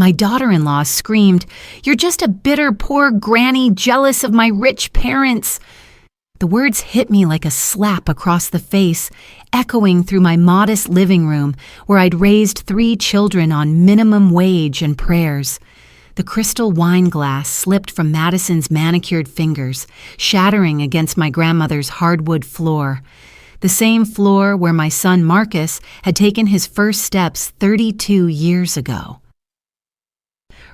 My daughter-in-law screamed, "You're just a bitter, poor granny jealous of my rich parents." The words hit me like a slap across the face, echoing through my modest living room where I'd raised 3 children on minimum wage and prayers. The crystal wine glass slipped from Madison's manicured fingers, shattering against my grandmother's hardwood floor. The same floor where my son Marcus had taken his first steps 32 years ago.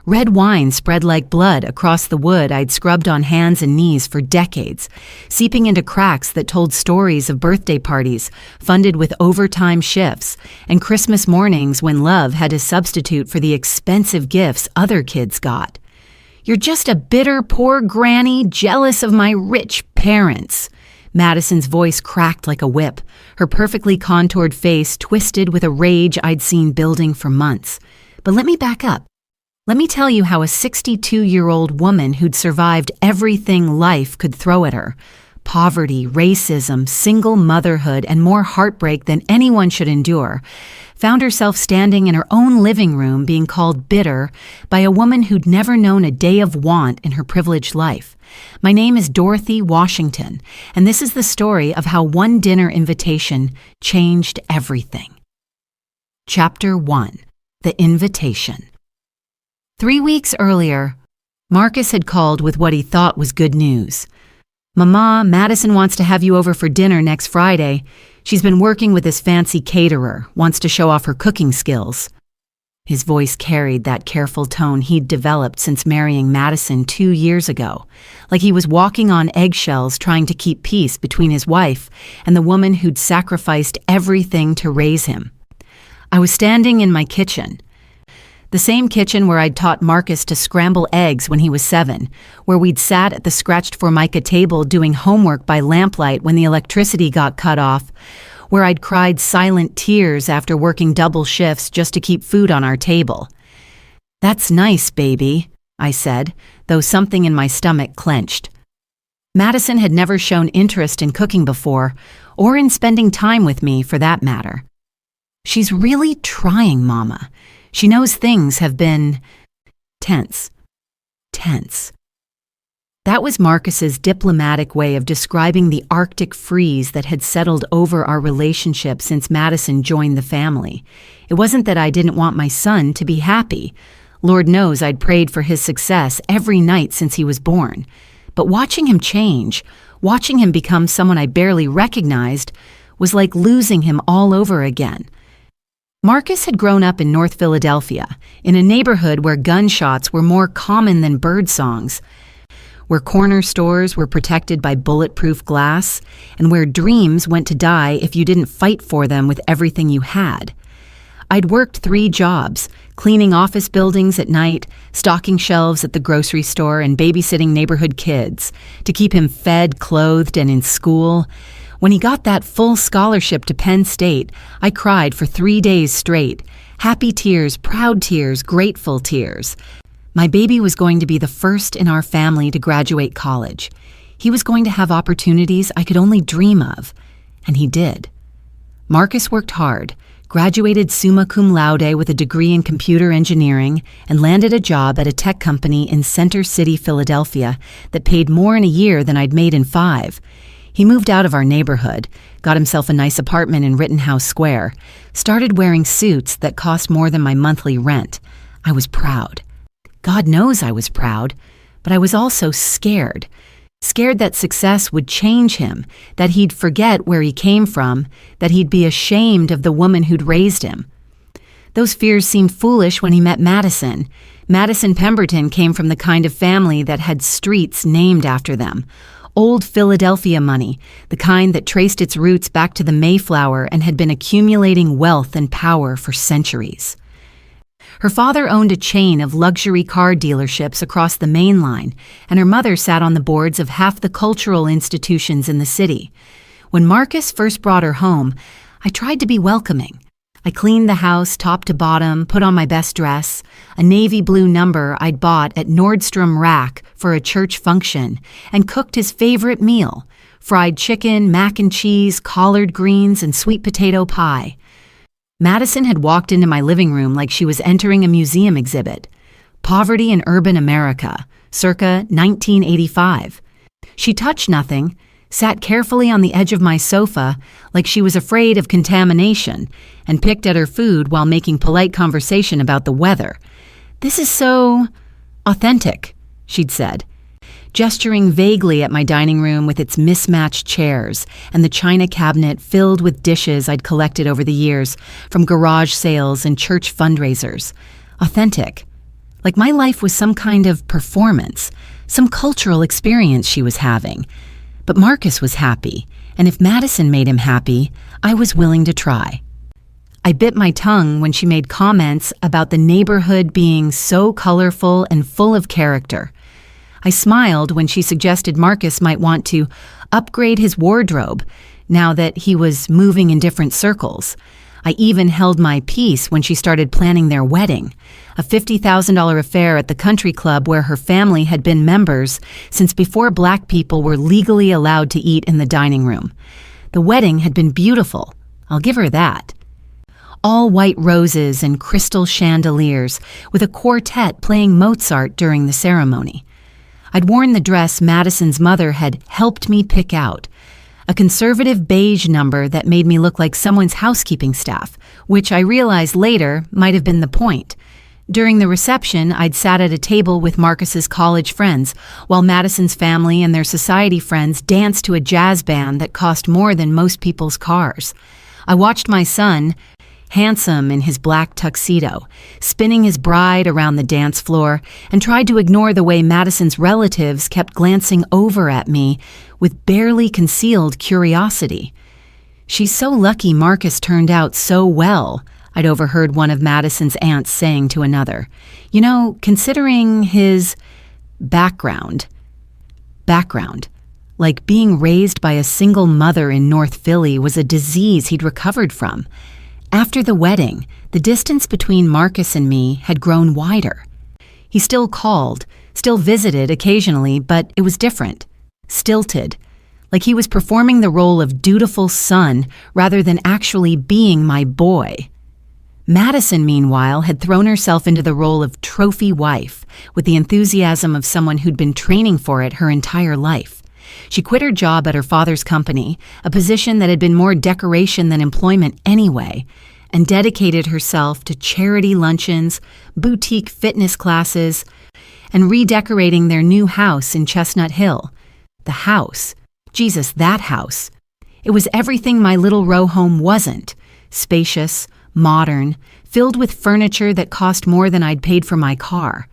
Red wine spread like blood across the wood I'd scrubbed on hands and knees for decades, seeping into cracks that told stories of birthday parties funded with overtime shifts and Christmas mornings when love had to substitute for the expensive gifts other kids got. "You're just a bitter, poor granny jealous of my rich parents." Madison's voice cracked like a whip, her perfectly contoured face twisted with a rage I'd seen building for months. But let me back up. Let me tell you how a 62-year-old woman who'd survived everything life could throw at her — poverty, racism, single motherhood, and more heartbreak than anyone should endure — found herself standing in her own living room being called bitter by a woman who'd never known a day of want in her privileged life. My name is Dorothy Washington, and this is the story of how one dinner invitation changed everything. Chapter 1: The Invitation. 3 weeks earlier, Marcus had called with what he thought was good news. "Mama, Madison wants to have you over for dinner next Friday. She's been working with this fancy caterer, wants to show off her cooking skills." His voice carried that careful tone he'd developed since marrying Madison 2 years ago, like he was walking on eggshells trying to keep peace between his wife and the woman who'd sacrificed everything to raise him. I was standing in my kitchen. The same kitchen where I'd taught Marcus to scramble eggs when he was 7, where we'd sat at the scratched formica table doing homework by lamplight when the electricity got cut off, where I'd cried silent tears after working double shifts just to keep food on our table. "That's nice, baby," I said, though something in my stomach clenched. Madison had never shown interest in cooking before, or in spending time with me for that matter. "She's really trying, Mama. She knows things have been tense." That was Marcus's diplomatic way of describing the Arctic freeze that had settled over our relationship since Madison joined the family. It wasn't that I didn't want my son to be happy. Lord knows I'd prayed for his success every night since he was born. But watching him change, watching him become someone I barely recognized, was like losing him all over again. Marcus had grown up in North Philadelphia, in a neighborhood where gunshots were more common than birdsongs, where corner stores were protected by bulletproof glass, and where dreams went to die if you didn't fight for them with everything you had. I'd worked 3 jobs, cleaning office buildings at night, stocking shelves at the grocery store, and babysitting neighborhood kids, to keep him fed, clothed, and in school. When he got that full scholarship to Penn State, I cried for 3 days straight. Happy tears, proud tears, grateful tears. My baby was going to be the first in our family to graduate college. He was going to have opportunities I could only dream of, and he did. Marcus worked hard, graduated summa cum laude with a degree in computer engineering, and landed a job at a tech company in Center City, Philadelphia, that paid more in a year than I'd made in 5. He moved out of our neighborhood, got himself a nice apartment in Rittenhouse Square, started wearing suits that cost more than my monthly rent. I was proud. God knows I was proud, but I was also scared. Scared that success would change him, that he'd forget where he came from, that he'd be ashamed of the woman who'd raised him. Those fears seemed foolish when he met Madison. Madison Pemberton came from the kind of family that had streets named after them. Old Philadelphia money, the kind that traced its roots back to the Mayflower and had been accumulating wealth and power for centuries. Her father owned a chain of luxury car dealerships across the main line, and her mother sat on the boards of half the cultural institutions in the city. When Marcus first brought her home, I tried to be welcoming. I cleaned the house top to bottom, put on my best dress, a navy blue number I'd bought at Nordstrom Rack for a church function, and cooked his favorite meal: fried chicken, mac and cheese, collard greens, and sweet potato pie. Madison had walked into my living room like she was entering a museum exhibit. Poverty in Urban America, circa 1985. She touched nothing, sat carefully on the edge of my sofa like she was afraid of contamination, and picked at her food while making polite conversation about the weather. "This is so authentic," she'd said, gesturing vaguely at my dining room with its mismatched chairs and the china cabinet filled with dishes I'd collected over the years from garage sales and church fundraisers. Authentic. Like my life was some kind of performance, some cultural experience she was having. But Marcus was happy, and if Madison made him happy, I was willing to try. I bit my tongue when she made comments about the neighborhood being so colorful and full of character. I smiled when she suggested Marcus might want to upgrade his wardrobe now that he was moving in different circles. I even held my peace when she started planning their wedding, a $50,000 affair at the country club where her family had been members since before Black people were legally allowed to eat in the dining room. The wedding had been beautiful, I'll give her that. All white roses and crystal chandeliers, with a quartet playing Mozart during the ceremony. I'd worn the dress Madison's mother had helped me pick out, a conservative beige number that made me look like someone's housekeeping staff, which I realized later might have been the point. During the reception, I'd sat at a table with Marcus's college friends, while Madison's family and their society friends danced to a jazz band that cost more than most people's cars. I watched my son, handsome in his black tuxedo, spinning his bride around the dance floor, and tried to ignore the way Madison's relatives kept glancing over at me with barely concealed curiosity. "She's so lucky Marcus turned out so well," I'd overheard one of Madison's aunts saying to another. "You know, considering his background, like being raised by a single mother in North Philly was a disease he'd recovered from." After the wedding, the distance between Marcus and me had grown wider. He still called, still visited occasionally, but it was different. Stilted. Like he was performing the role of dutiful son rather than actually being my boy. Madison, meanwhile, had thrown herself into the role of trophy wife with the enthusiasm of someone who'd been training for it her entire life. She quit her job at her father's company, a position that had been more decoration than employment anyway, and dedicated herself to charity luncheons, boutique fitness classes, and redecorating their new house in Chestnut Hill. The house. Jesus, that house. It was everything my little row home wasn't. Spacious, modern, filled with furniture that cost more than I'd paid for my car.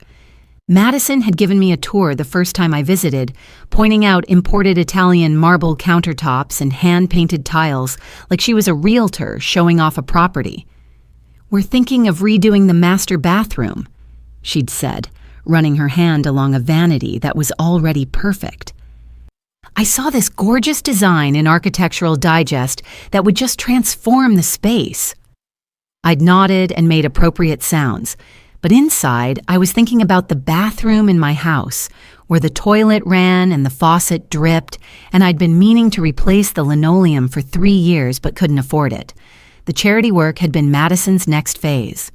Madison had given me a tour the first time I visited, pointing out imported Italian marble countertops and hand-painted tiles like she was a realtor showing off a property. "We're thinking of redoing the master bathroom," she'd said, running her hand along a vanity that was already perfect. I saw this gorgeous design in Architectural Digest that would just transform the space. I'd nodded and made appropriate sounds. But inside, I was thinking about the bathroom in my house, where the toilet ran and the faucet dripped, and I'd been meaning to replace the linoleum for 3 years but couldn't afford it. The charity work had been Madison's next phase.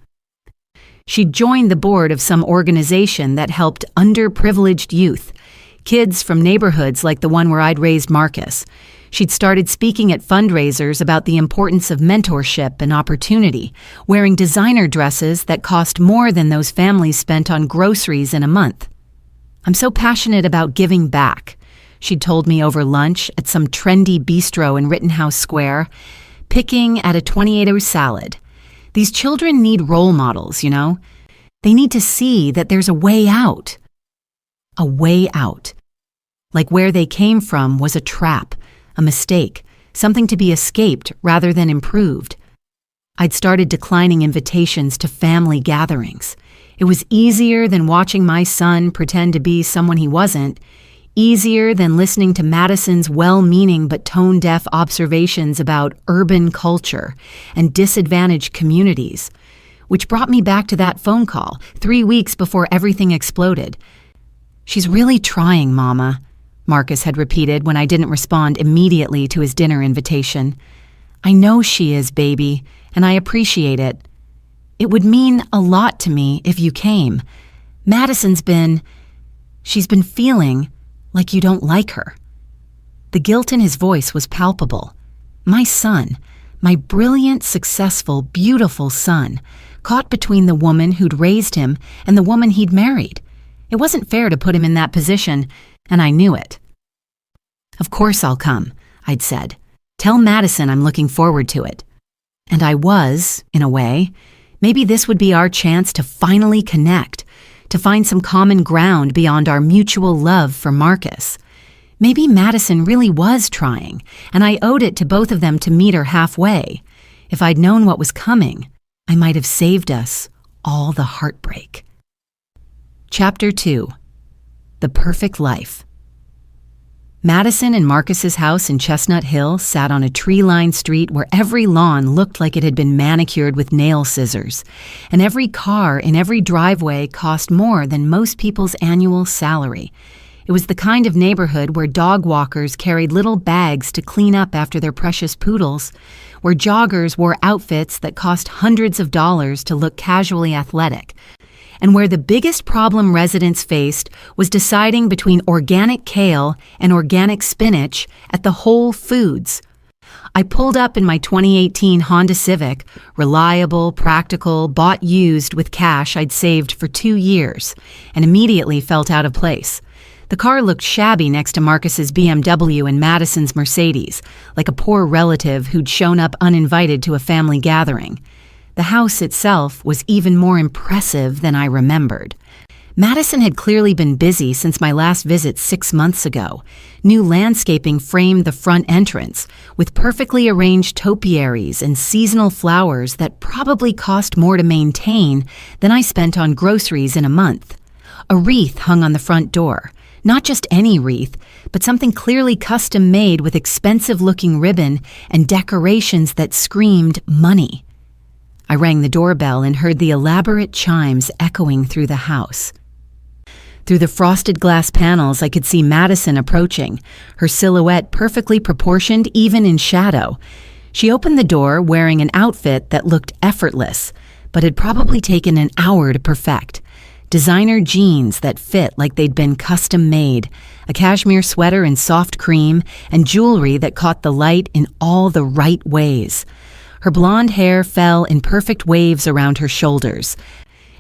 She'd joined the board of some organization that helped underprivileged youth, kids from neighborhoods like the one where I'd raised Marcus. She'd started speaking at fundraisers about the importance of mentorship and opportunity, wearing designer dresses that cost more than those families spent on groceries in a month. "I'm so passionate about giving back," she'd told me over lunch at some trendy bistro in Rittenhouse Square, picking at a 28-ounce salad. "These children need role models, you know? They need to see that there's a way out." A way out. Like where they came from was a trap, a mistake, something to be escaped rather than improved. I'd started declining invitations to family gatherings. It was easier than watching my son pretend to be someone he wasn't, easier than listening to Madison's well-meaning but tone-deaf observations about urban culture and disadvantaged communities, which brought me back to that phone call 3 weeks before everything exploded. "She's really trying, Mama," Marcus had repeated when I didn't respond immediately to his dinner invitation. "I know she is, baby, and I appreciate it. It would mean a lot to me if you came." She's been feeling like you don't like her." The guilt in his voice was palpable. My son, my brilliant, successful, beautiful son, caught between the woman who'd raised him and the woman he'd married. It wasn't fair to put him in that position, and I knew it. "Of course I'll come," I'd said. "Tell Madison I'm looking forward to it." And I was, in a way. Maybe this would be our chance to finally connect, to find some common ground beyond our mutual love for Marcus. Maybe Madison really was trying, and I owed it to both of them to meet her halfway. If I'd known what was coming, I might have saved us all the heartbreak. Chapter 2. The Perfect Life. Madison and Marcus's house in Chestnut Hill sat on a tree-lined street where every lawn looked like it had been manicured with nail scissors, and every car in every driveway cost more than most people's annual salary. It was the kind of neighborhood where dog walkers carried little bags to clean up after their precious poodles, where joggers wore outfits that cost hundreds of dollars to look casually athletic, and where the biggest problem residents faced was deciding between organic kale and organic spinach at the Whole Foods. I pulled up in my 2018 Honda Civic, reliable, practical, bought used with cash I'd saved for 2 years, and immediately felt out of place. The car looked shabby next to Marcus's BMW and Madison's Mercedes, like a poor relative who'd shown up uninvited to a family gathering. The house itself was even more impressive than I remembered. Madison had clearly been busy since my last visit 6 months ago. New landscaping framed the front entrance, with perfectly arranged topiaries and seasonal flowers that probably cost more to maintain than I spent on groceries in a month. A wreath hung on the front door. Not just any wreath, but something clearly custom-made with expensive-looking ribbon and decorations that screamed money. I rang the doorbell and heard the elaborate chimes echoing through the house. Through the frosted glass panels, I could see Madison approaching, her silhouette perfectly proportioned even in shadow. She opened the door wearing an outfit that looked effortless, but had probably taken an hour to perfect. Designer jeans that fit like they'd been custom made, a cashmere sweater in soft cream, and jewelry that caught the light in all the right ways. Her blonde hair fell in perfect waves around her shoulders,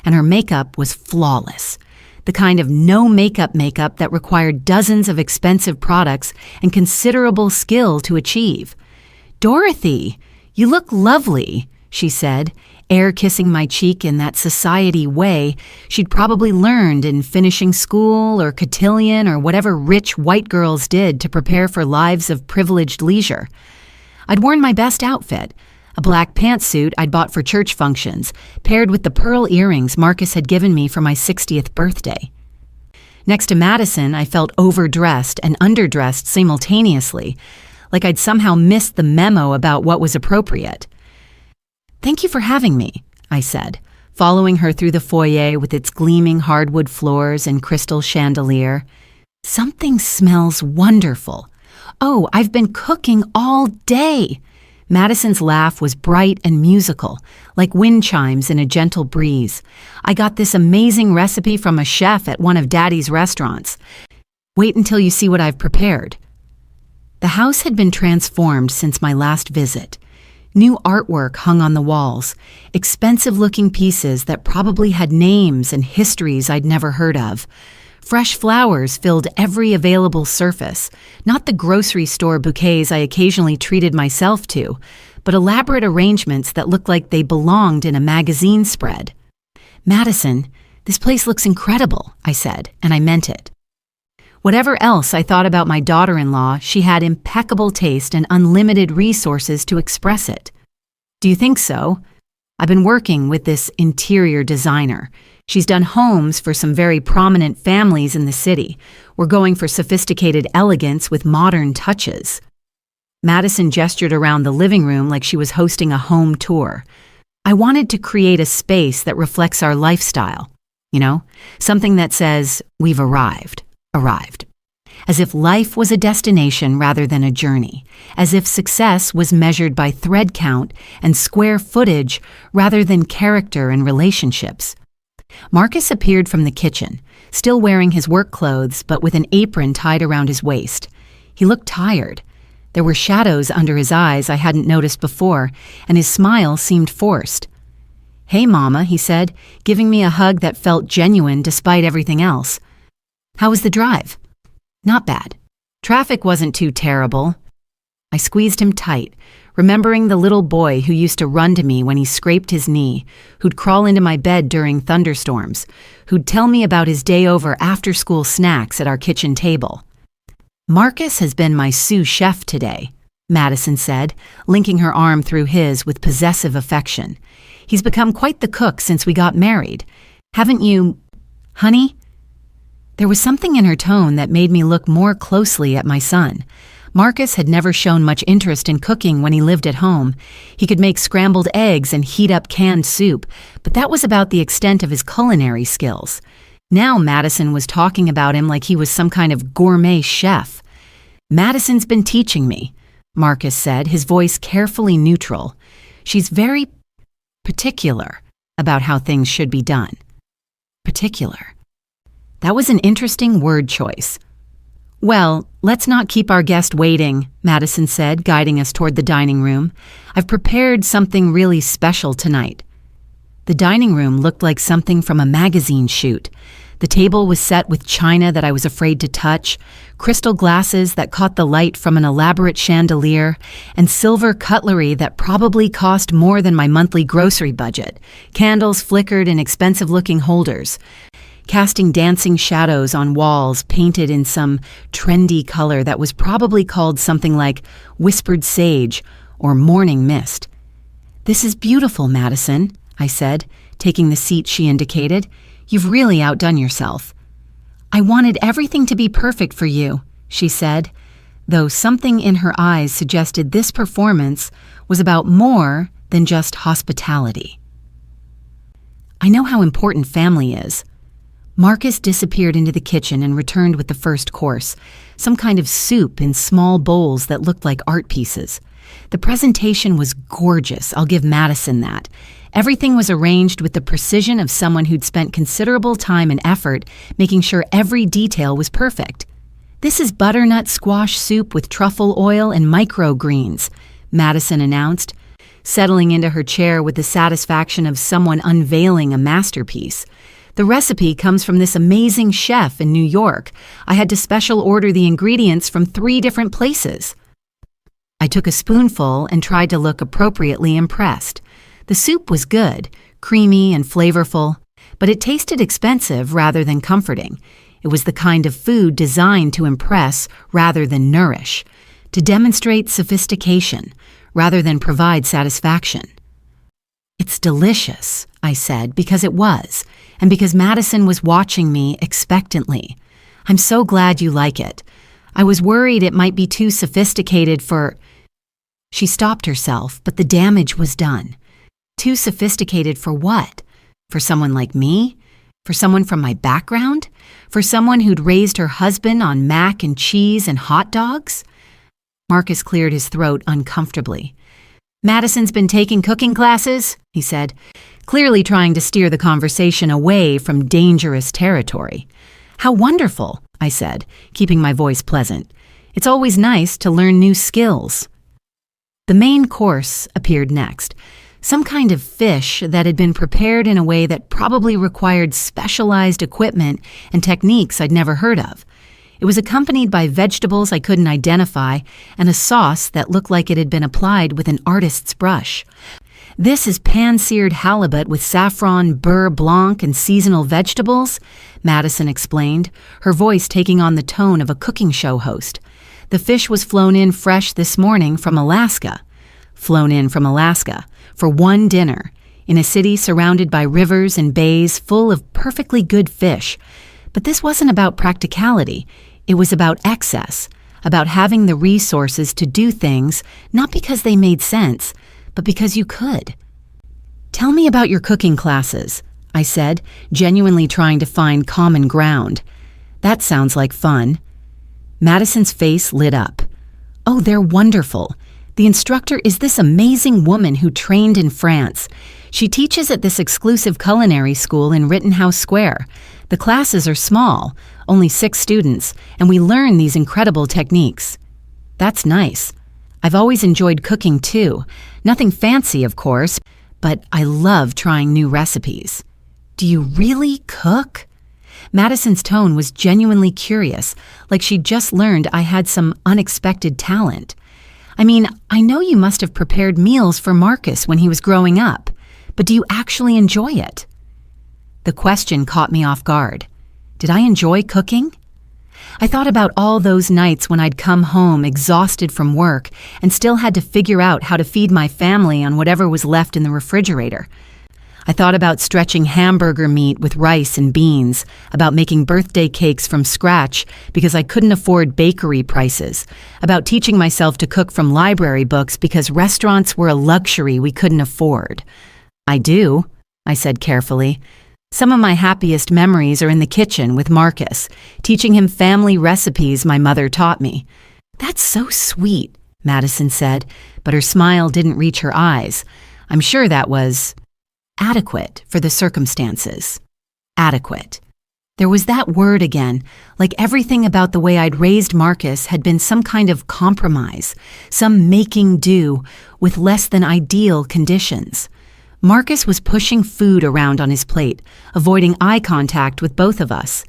and her makeup was flawless. The kind of no-makeup makeup that required dozens of expensive products and considerable skill to achieve. "Dorothy, you look lovely," she said, air-kissing my cheek in that society way she'd probably learned in finishing school or cotillion or whatever rich white girls did to prepare for lives of privileged leisure. I'd worn my best outfit, a black pantsuit I'd bought for church functions, paired with the pearl earrings Marcus had given me for my 60th birthday. Next to Madison, I felt overdressed and underdressed simultaneously, like I'd somehow missed the memo about what was appropriate. "Thank you for having me," I said, following her through the foyer with its gleaming hardwood floors and crystal chandelier. "Something smells wonderful. Oh, I've been cooking all day." Madison's laugh was bright and musical, like wind chimes in a gentle breeze. "I got this amazing recipe from a chef at one of Daddy's restaurants. Wait until you see what I've prepared." The house had been transformed since my last visit. New artwork hung on the walls, expensive-looking pieces that probably had names and histories I'd never heard of. Fresh flowers filled every available surface, not the grocery store bouquets I occasionally treated myself to, but elaborate arrangements that looked like they belonged in a magazine spread. "Madison, this place looks incredible," I said, and I meant it. Whatever else I thought about my daughter-in-law, she had impeccable taste and unlimited resources to express it. "Do you think so? I've been working with this interior designer. She's done homes for some very prominent families in the city. We're going for sophisticated elegance with modern touches." Madison gestured around the living room like she was hosting a home tour. "I wanted to create a space that reflects our lifestyle. Something that says, we've arrived. As if life was a destination rather than a journey. As if success was measured by thread count and square footage rather than character and relationships. Marcus appeared from the kitchen, still wearing his work clothes but with an apron tied around his waist. He looked tired. There were shadows under his eyes I hadn't noticed before, and his smile seemed forced. "Hey, Mama," he said, giving me a hug that felt genuine despite everything else. "How was the drive?" "Not bad. Traffic wasn't too terrible." I squeezed him tight, remembering the little boy who used to run to me when he scraped his knee, who'd crawl into my bed during thunderstorms, who'd tell me about his day over after-school snacks at our kitchen table. "Marcus has been my sous chef today," Madison said, linking her arm through his with possessive affection. "He's become quite the cook since we got married. Haven't you, honey?" There was something in her tone that made me look more closely at my son. Marcus had never shown much interest in cooking when he lived at home. He could make scrambled eggs and heat up canned soup, but that was about the extent of his culinary skills. Now Madison was talking about him like he was some kind of gourmet chef. "Madison's been teaching me," Marcus said, his voice carefully neutral. "She's very particular about how things should be done." Particular. That was an interesting word choice. "Well, let's not keep our guest waiting," Madison said, guiding us toward the dining room. "I've prepared something really special tonight." The dining room looked like something from a magazine shoot. The table was set with china that I was afraid to touch, crystal glasses that caught the light from an elaborate chandelier, and silver cutlery that probably cost more than my monthly grocery budget. Candles flickered in expensive-looking holders, casting dancing shadows on walls painted in some trendy color that was probably called something like whispered sage or morning mist. "This is beautiful, Madison," I said, taking the seat she indicated. "You've really outdone yourself." "I wanted everything to be perfect for you," she said, though something in her eyes suggested this performance was about more than just hospitality. "I know how important family is." Marcus disappeared into the kitchen and returned with the first course, some kind of soup in small bowls that looked like art pieces. The presentation was gorgeous, I'll give Madison that. Everything was arranged with the precision of someone who'd spent considerable time and effort making sure every detail was perfect. "This is butternut squash soup with truffle oil and microgreens," Madison announced, settling into her chair with the satisfaction of someone unveiling a masterpiece. "The recipe comes from this amazing chef in New York. I had to special order the ingredients from 3 different places." I took a spoonful and tried to look appropriately impressed. The soup was good, creamy and flavorful, but it tasted expensive rather than comforting. It was the kind of food designed to impress rather than nourish, to demonstrate sophistication rather than provide satisfaction. "It's delicious," I said, because it was, and because Madison was watching me expectantly. "I'm so glad you like it. I was worried it might be too sophisticated for—" She stopped herself, but the damage was done. Too sophisticated for what? For someone like me? For someone from my background? For someone who'd raised her husband on mac and cheese and hot dogs? Marcus cleared his throat uncomfortably. "Madison's been taking cooking classes," he said, clearly trying to steer the conversation away from dangerous territory. "How wonderful," I said, keeping my voice pleasant. "It's always nice to learn new skills." The main course appeared next, some kind of fish that had been prepared in a way that probably required specialized equipment and techniques I'd never heard of. It was accompanied by vegetables I couldn't identify and a sauce that looked like it had been applied with an artist's brush. "This is pan-seared halibut with saffron, beurre blanc, and seasonal vegetables," Madison explained, her voice taking on the tone of a cooking show host. "The fish was flown in fresh this morning from Alaska." Flown in from Alaska, for one dinner, in a city surrounded by rivers and bays full of perfectly good fish. But this wasn't about practicality. It was about excess, about having the resources to do things not because they made sense, but because you could. "Tell me about your cooking classes," I said, genuinely trying to find common ground. "That sounds like fun." Madison's face lit up. "Oh, they're wonderful. The instructor is this amazing woman who trained in France. She teaches at this exclusive culinary school in Rittenhouse Square. The classes are small, only 6 students, and we learn these incredible techniques. That's nice. I've always enjoyed cooking too. Nothing fancy, of course, but I love trying new recipes. Do you really cook? Madison's tone was genuinely curious, like she'd just learned I had some unexpected talent. I mean, I know you must have prepared meals for Marcus when he was growing up, but do you actually enjoy it? The question caught me off guard. Did I enjoy cooking? I thought about all those nights when I'd come home exhausted from work and still had to figure out how to feed my family on whatever was left in the refrigerator. I thought about stretching hamburger meat with rice and beans, about making birthday cakes from scratch because I couldn't afford bakery prices, about teaching myself to cook from library books because restaurants were a luxury we couldn't afford. I do, I said carefully. Some of my happiest memories are in the kitchen with Marcus, teaching him family recipes my mother taught me. That's so sweet, Madison said, but her smile didn't reach her eyes. I'm sure that was adequate for the circumstances. Adequate. There was that word again, like everything about the way I'd raised Marcus had been some kind of compromise, some making do with less than ideal conditions. Marcus was pushing food around on his plate, avoiding eye contact with both of us.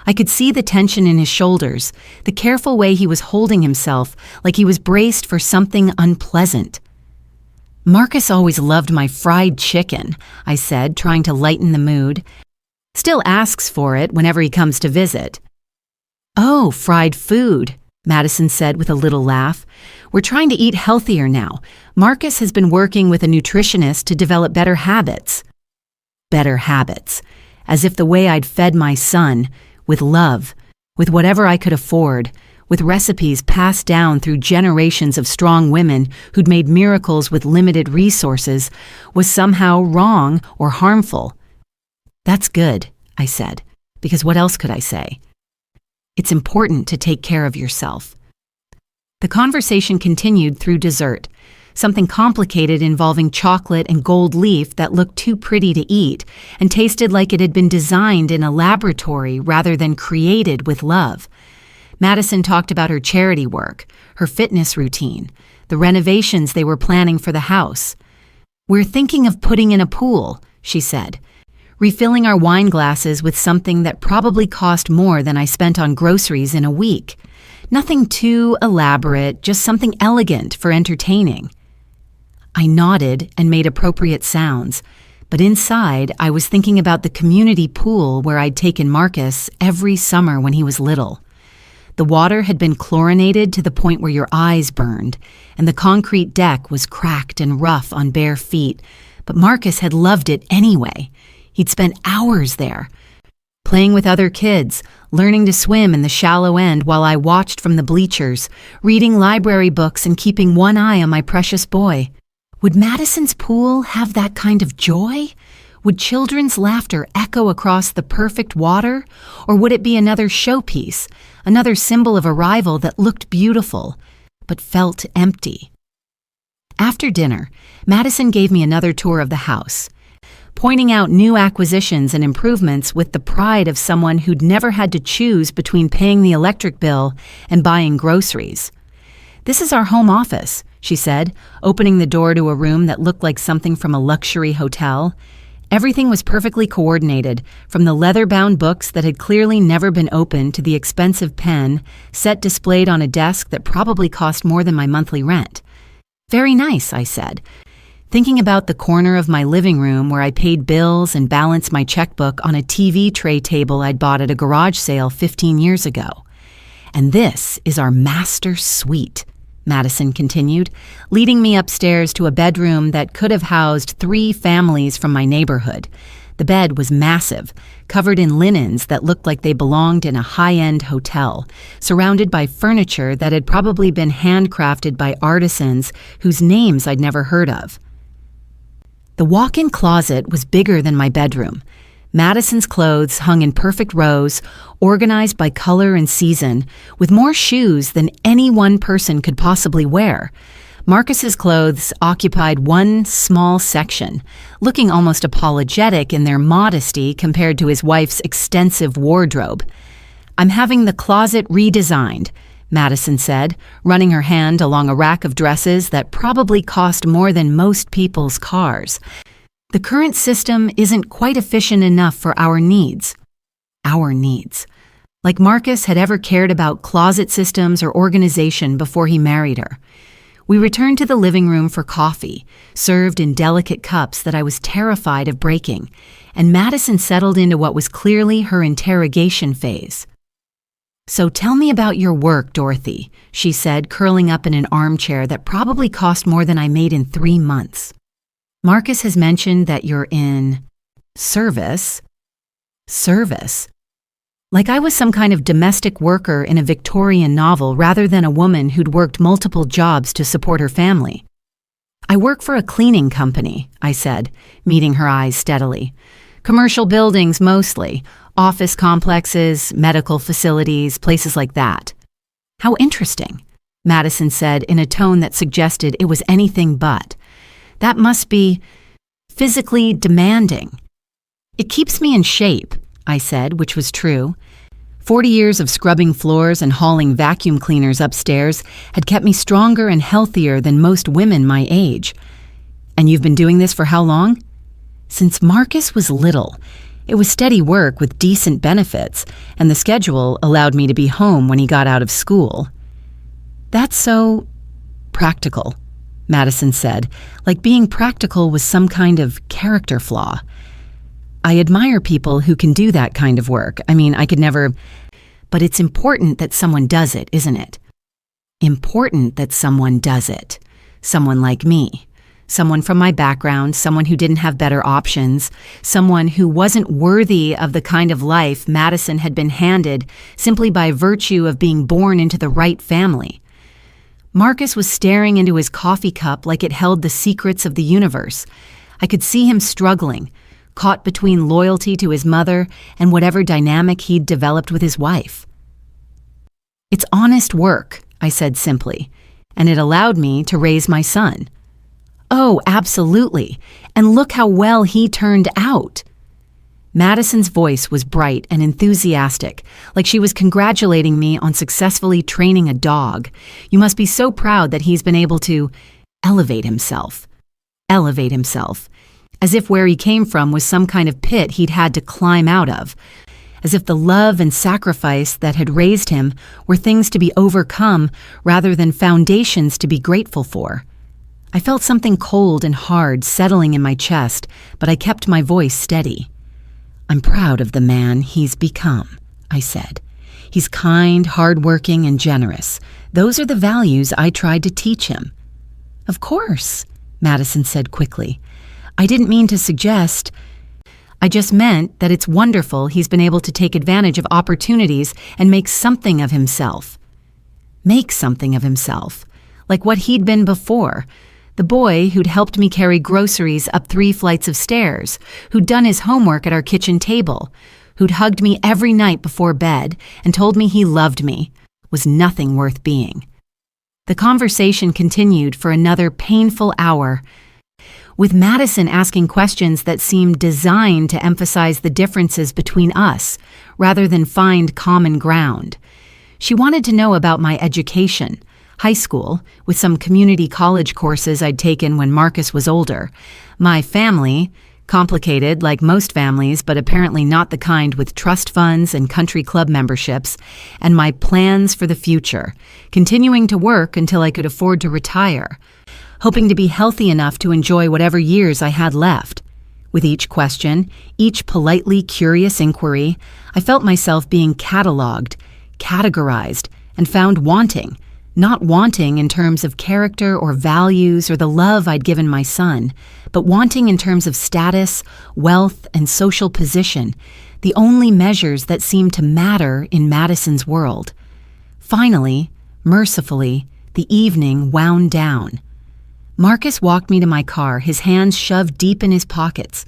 I could see the tension in his shoulders, the careful way he was holding himself, like he was braced for something unpleasant. Marcus always loved my fried chicken, I said, trying to lighten the mood. Still asks for it whenever he comes to visit. Oh, fried food, Madison said with a little laugh. We're trying to eat healthier now. Marcus has been working with a nutritionist to develop better habits. Better habits. As if the way I'd fed my son, with love, with whatever I could afford, with recipes passed down through generations of strong women who'd made miracles with limited resources, was somehow wrong or harmful. That's good, I said, because what else could I say? It's important to take care of yourself. The conversation continued through dessert, something complicated involving chocolate and gold leaf that looked too pretty to eat and tasted like it had been designed in a laboratory rather than created with love. Madison talked about her charity work, her fitness routine, the renovations they were planning for the house. We're thinking of putting in a pool, she said, refilling our wine glasses with something that probably cost more than I spent on groceries in a week. Nothing too elaborate, just something elegant for entertaining. I nodded and made appropriate sounds, but inside I was thinking about the community pool where I'd taken Marcus every summer when he was little. The water had been chlorinated to the point where your eyes burned, and the concrete deck was cracked and rough on bare feet, but Marcus had loved it anyway. He'd spent hours there, playing with other kids, learning to swim in the shallow end while I watched from the bleachers, reading library books and keeping one eye on my precious boy. Would Madison's pool have that kind of joy? Would children's laughter echo across the perfect water? Or would it be another showpiece, another symbol of arrival that looked beautiful, but felt empty? After dinner, Madison gave me another tour of the house, pointing out new acquisitions and improvements with the pride of someone who'd never had to choose between paying the electric bill and buying groceries. This is our home office, she said, opening the door to a room that looked like something from a luxury hotel. Everything was perfectly coordinated, from the leather-bound books that had clearly never been opened to the expensive pen, set displayed on a desk that probably cost more than my monthly rent. Very nice, I said, thinking about the corner of my living room where I paid bills and balanced my checkbook on a TV tray table I'd bought at a garage sale 15 years ago. And this is our master suite, Madison continued, leading me upstairs to a bedroom that could have housed 3 families from my neighborhood. The bed was massive, covered in linens that looked like they belonged in a high-end hotel, surrounded by furniture that had probably been handcrafted by artisans whose names I'd never heard of. The walk-in closet was bigger than my bedroom. Madison's clothes hung in perfect rows, organized by color and season, with more shoes than any one person could possibly wear. Marcus's clothes occupied one small section, looking almost apologetic in their modesty compared to his wife's extensive wardrobe. "I'm having the closet redesigned," Madison said, running her hand along a rack of dresses that probably cost more than most people's cars. "The current system isn't quite efficient enough for our needs." Our needs. Like Marcus had ever cared about closet systems or organization before he married her. We returned to the living room for coffee, served in delicate cups that I was terrified of breaking, and Madison settled into what was clearly her interrogation phase. "So tell me about your work, Dorothy," she said, curling up in an armchair that probably cost more than I made in 3 months. "Marcus has mentioned that you're in service." Service. Like I was some kind of domestic worker in a Victorian novel rather than a woman who'd worked multiple jobs to support her family. "I work for a cleaning company," I said, meeting her eyes steadily. "Commercial buildings mostly, office complexes, medical facilities, places like that." "How interesting," Madison said in a tone that suggested it was anything but. "That must be physically demanding." "It keeps me in shape," I said, which was true. 40 years of scrubbing floors and hauling vacuum cleaners upstairs had kept me stronger and healthier than most women my age. "And you've been doing this for how long?" "Since Marcus was little. It was steady work with decent benefits, and the schedule allowed me to be home when he got out of school." "That's so practical," Madison said, like being practical was some kind of character flaw. "I admire people who can do that kind of work. I mean, I could never. But it's important that someone does it, isn't it?" Important that someone does it. Someone like me. Someone from my background, someone who didn't have better options, someone who wasn't worthy of the kind of life Madison had been handed simply by virtue of being born into the right family. Marcus was staring into his coffee cup like it held the secrets of the universe. I could see him struggling, caught between loyalty to his mother and whatever dynamic he'd developed with his wife. "It's honest work," I said simply, "and it allowed me to raise my son." "Oh, absolutely. And look how well he turned out." Madison's voice was bright and enthusiastic, like she was congratulating me on successfully training a dog. "You must be so proud that he's been able to elevate himself." Elevate himself. As if where he came from was some kind of pit he'd had to climb out of. As if the love and sacrifice that had raised him were things to be overcome rather than foundations to be grateful for. I felt something cold and hard settling in my chest, but I kept my voice steady. "I'm proud of the man he's become," I said. "He's kind, hardworking, and generous. Those are the values I tried to teach him." "Of course," Madison said quickly. "I didn't mean to suggest. I just meant that it's wonderful he's been able to take advantage of opportunities and make something of himself." Make something of himself. Like what he'd been before. The boy who'd helped me carry groceries up 3 flights of stairs, who'd done his homework at our kitchen table, who'd hugged me every night before bed and told me he loved me, was nothing worth being. The conversation continued for another painful hour, with Madison asking questions that seemed designed to emphasize the differences between us rather than find common ground. She wanted to know about my education, high school, with some community college courses I'd taken when Marcus was older, my family, complicated like most families but apparently not the kind with trust funds and country club memberships, and my plans for the future, continuing to work until I could afford to retire, hoping to be healthy enough to enjoy whatever years I had left. With each question, each politely curious inquiry, I felt myself being cataloged, categorized, and found wanting, not wanting in terms of character or values or the love I'd given my son, but wanting in terms of status, wealth, and social position, the only measures that seemed to matter in Madison's world. Finally, mercifully, the evening wound down. Marcus walked me to my car, his hands shoved deep in his pockets,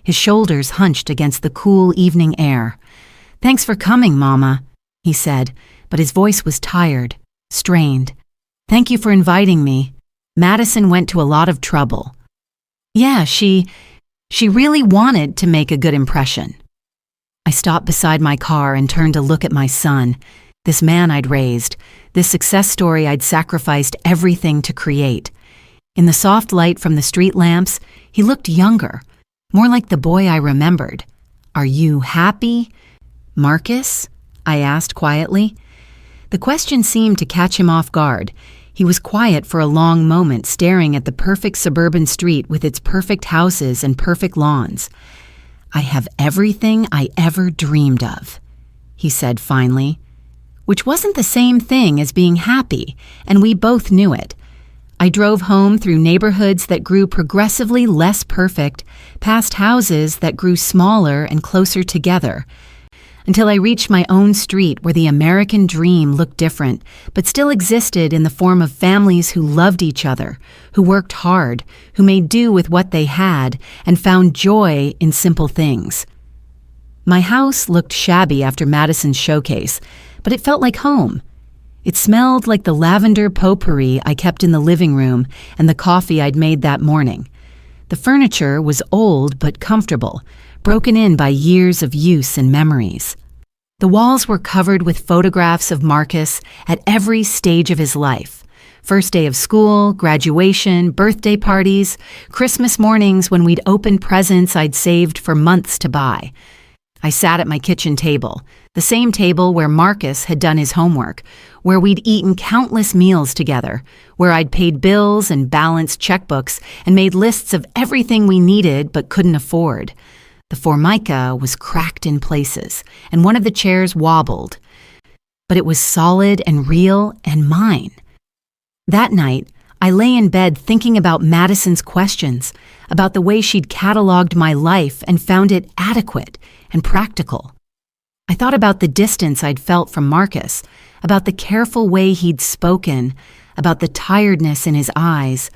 his shoulders hunched against the cool evening air. "Thanks for coming, Mama," he said, but his voice was tired, strained. "Thank you for inviting me." Madison went to a lot of trouble. Yeah, she really wanted to make a good impression. I stopped beside my car and turned to look at my son, this man I'd raised, this success story I'd sacrificed everything to create. In the soft light from the street lamps, he looked younger, more like the boy I remembered. "Are you happy, Marcus?" I asked quietly. The question seemed to catch him off guard. He was quiet for a long moment, staring at the perfect suburban street with its perfect houses and perfect lawns. "I have everything I ever dreamed of," he said finally, which wasn't the same thing as being happy, and we both knew it. I drove home through neighborhoods that grew progressively less perfect, past houses that grew smaller and closer together, until I reached my own street where the American dream looked different, but still existed in the form of families who loved each other, who worked hard, who made do with what they had, and found joy in simple things. My house looked shabby after Madison's showcase, but it felt like home. It smelled like the lavender potpourri I kept in the living room and the coffee I'd made that morning. The furniture was old but comfortable, broken in by years of use and memories. The walls were covered with photographs of Marcus at every stage of his life. First day of school, graduation, birthday parties, Christmas mornings when we'd open presents I'd saved for months to buy. I sat at my kitchen table, the same table where Marcus had done his homework, where we'd eaten countless meals together, where I'd paid bills and balanced checkbooks and made lists of everything we needed but couldn't afford. The formica was cracked in places, and one of the chairs wobbled. But it was solid and real and mine. That night, I lay in bed thinking about Madison's questions, about the way she'd cataloged my life and found it adequate and practical. I thought about the distance I'd felt from Marcus, about the careful way he'd spoken, about the tiredness in his eyes.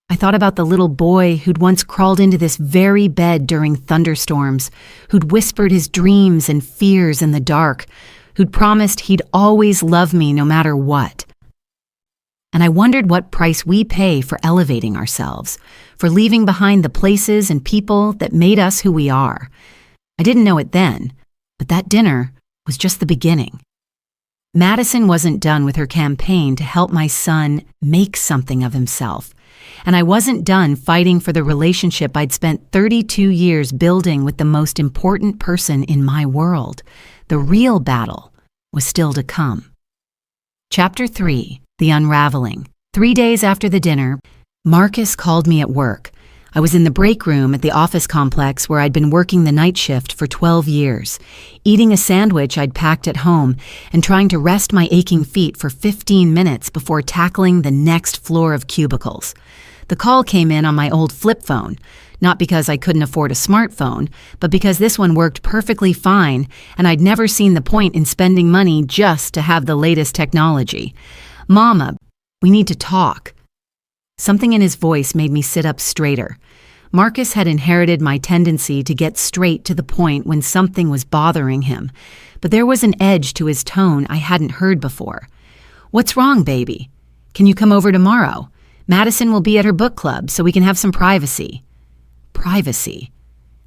I thought about the little boy who'd once crawled into this very bed during thunderstorms, who'd whispered his dreams and fears in the dark, who'd promised he'd always love me no matter what. And I wondered what price we pay for elevating ourselves, for leaving behind the places and people that made us who we are. I didn't know it then, but that dinner was just the beginning. Madison wasn't done with her campaign to help my son make something of himself, and I wasn't done fighting for the relationship I'd spent 32 years building with the most important person in my world. The real battle was still to come. Chapter 3. The Unraveling. 3 days after the dinner, Marcus called me at work. I was in the break room at the office complex where I'd been working the night shift for 12 years, eating a sandwich I'd packed at home and trying to rest my aching feet for 15 minutes before tackling the next floor of cubicles. The call came in on my old flip phone, not because I couldn't afford a smartphone, but because this one worked perfectly fine and I'd never seen the point in spending money just to have the latest technology. "Mama, we need to talk." Something in his voice made me sit up straighter. Marcus had inherited my tendency to get straight to the point when something was bothering him, but there was an edge to his tone I hadn't heard before. "What's wrong, baby? Can you come over tomorrow? Madison will be at her book club, so we can have some privacy." Privacy.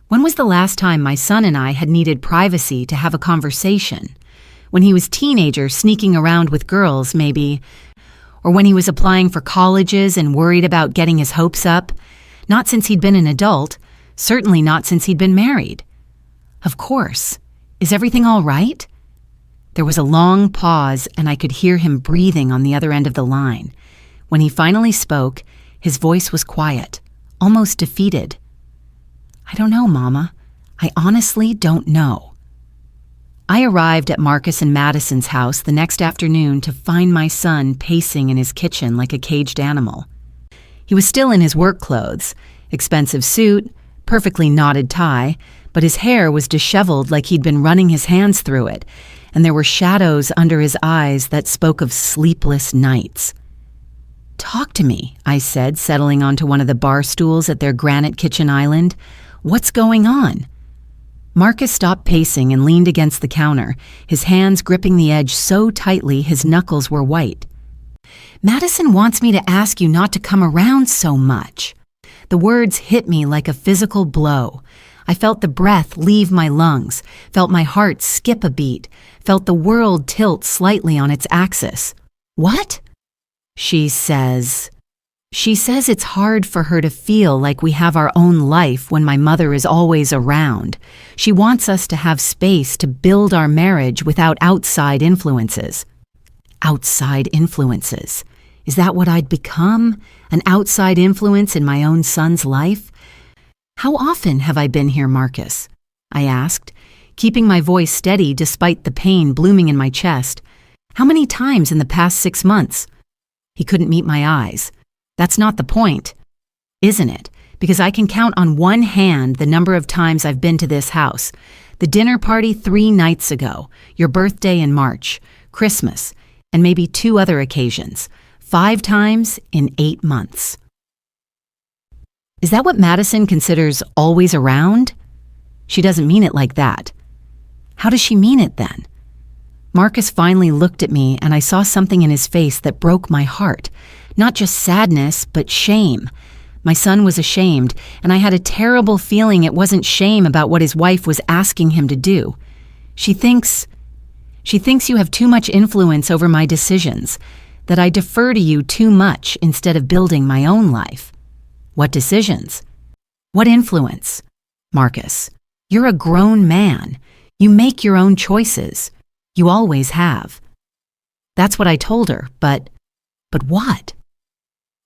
When was the last time my son and I had needed privacy to have a conversation? When he was a teenager sneaking around with girls, maybe. Or when he was applying for colleges and worried about getting his hopes up. Not since he'd been an adult, certainly not since he'd been married. Of course. Is everything all right? There was a long pause, and I could hear him breathing on the other end of the line. When he finally spoke, his voice was quiet, almost defeated. "I don't know, Mama. I honestly don't know." I arrived at Marcus and Madison's house the next afternoon to find my son pacing in his kitchen like a caged animal. He was still in his work clothes, expensive suit, perfectly knotted tie, but his hair was disheveled like he'd been running his hands through it, and there were shadows under his eyes that spoke of sleepless nights. "Talk to me," I said, settling onto one of the bar stools at their granite kitchen island. "What's going on?" Marcus stopped pacing and leaned against the counter, his hands gripping the edge so tightly his knuckles were white. Madison wants me to ask you not to come around so much. The words hit me like a physical blow. I felt the breath leave my lungs, felt my heart skip a beat, felt the world tilt slightly on its axis. What? She says it's hard for her to feel like we have our own life when my mother is always around. She wants us to have space to build our marriage without outside influences. Outside influences. Is that what I'd become? An outside influence in my own son's life? How often have I been here, Marcus? I asked, keeping my voice steady despite the pain blooming in my chest. How many times in the past 6 months? He couldn't meet my eyes. That's not the point, isn't it? Because I can count on one hand the number of times I've been to this house. The dinner party 3 nights ago, your birthday in March, Christmas, and maybe 2 other occasions. 5 times in 8 months. Is that what Madison considers always around? She doesn't mean it like that. How does she mean it then? Marcus finally looked at me and I saw something in his face that broke my heart. Not just sadness, but shame. My son was ashamed, and I had a terrible feeling it wasn't shame about what his wife was asking him to do. She thinks you have too much influence over my decisions, that I defer to you too much instead of building my own life. What decisions? What influence? Marcus, you're a grown man. You make your own choices. You always have. That's what I told her, but what?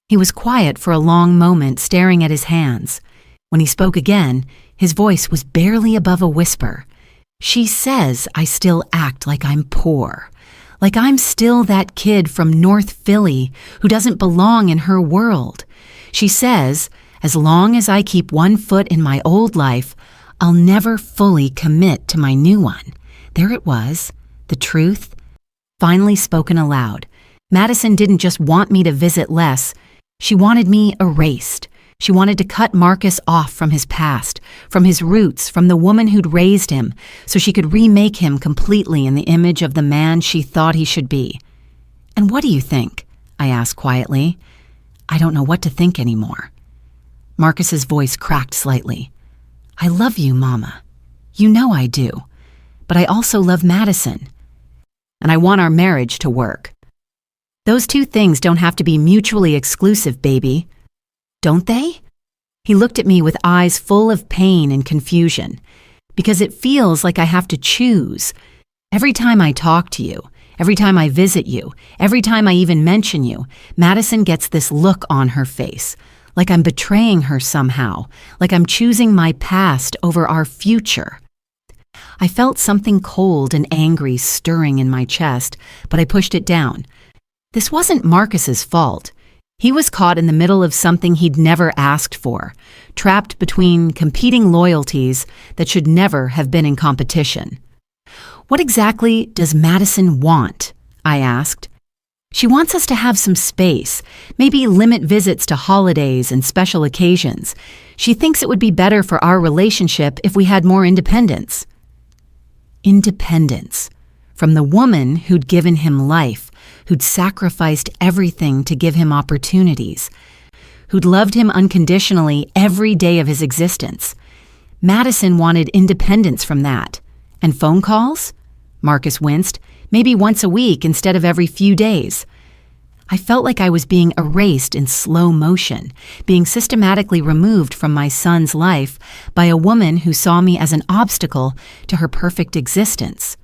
He was quiet for a long moment, staring at his hands. When he spoke again, his voice was barely above a whisper. She says I still act like I'm poor, like I'm still that kid from North Philly who doesn't belong in her world. She says, as long as I keep one foot in my old life, I'll never fully commit to my new one. There it was, the truth, finally spoken aloud. Madison didn't just want me to visit less. She wanted me erased. She wanted to cut Marcus off from his past, from his roots, from the woman who'd raised him, so she could remake him completely in the image of the man she thought he should be. And what do you think? I asked quietly. I don't know what to think anymore. Marcus's voice cracked slightly. I love you, Mama. You know I do. But I also love Madison. And I want our marriage to work. Those 2 things don't have to be mutually exclusive, baby. Don't they? He looked at me with eyes full of pain and confusion. Because it feels like I have to choose. Every time I talk to you, every time I visit you, every time I even mention you, Madison gets this look on her face. Like I'm betraying her somehow. Like I'm choosing my past over our future. I felt something cold and angry stirring in my chest, but I pushed it down. This wasn't Marcus's fault. He was caught in the middle of something he'd never asked for, trapped between competing loyalties that should never have been in competition. What exactly does Madison want? I asked. She wants us to have some space, maybe limit visits to holidays and special occasions. She thinks it would be better for our relationship if we had more independence. Independence. From the woman who'd given him life, who'd sacrificed everything to give him opportunities, who'd loved him unconditionally every day of his existence. Madison wanted independence from that. And phone calls? Marcus winced. Maybe once a week instead of every few days. I felt like I was being erased in slow motion, being systematically removed from my son's life by a woman who saw me as an obstacle to her perfect existence.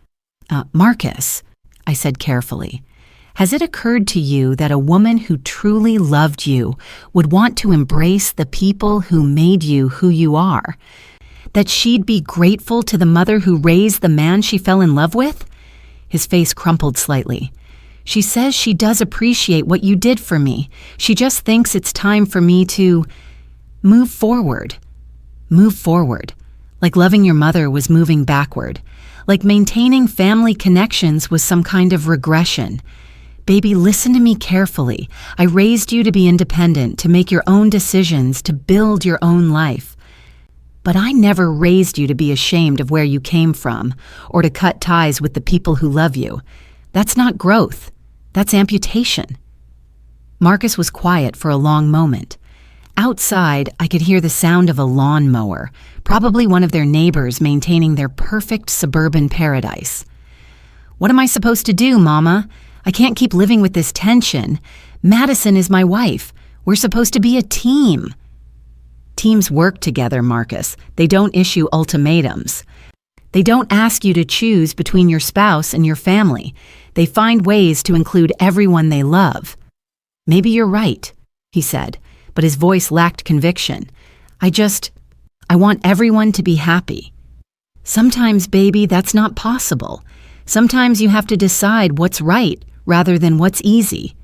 Marcus, I said carefully, has it occurred to you that a woman who truly loved you would want to embrace the people who made you who you are? That she'd be grateful to the mother who raised the man she fell in love with? His face crumpled slightly. She says she does appreciate what you did for me. She just thinks it's time for me to move forward. Move forward. Like loving your mother was moving backward. Like maintaining family connections was some kind of regression. Baby, listen to me carefully. I raised you to be independent, to make your own decisions, to build your own life. But I never raised you to be ashamed of where you came from, or to cut ties with the people who love you. That's not growth. That's amputation. Marcus was quiet for a long moment. Outside, I could hear the sound of a lawnmower, probably one of their neighbors maintaining their perfect suburban paradise. "What am I supposed to do, Mama? I can't keep living with this tension. Madison is my wife. We're supposed to be a team." Teams work together, Marcus. They don't issue ultimatums. They don't ask you to choose between your spouse and your family. They find ways to include everyone they love. "Maybe you're right," he said, but his voice lacked conviction. I want everyone to be happy." "Sometimes, baby, that's not possible. Sometimes you have to decide what's right rather than what's easy."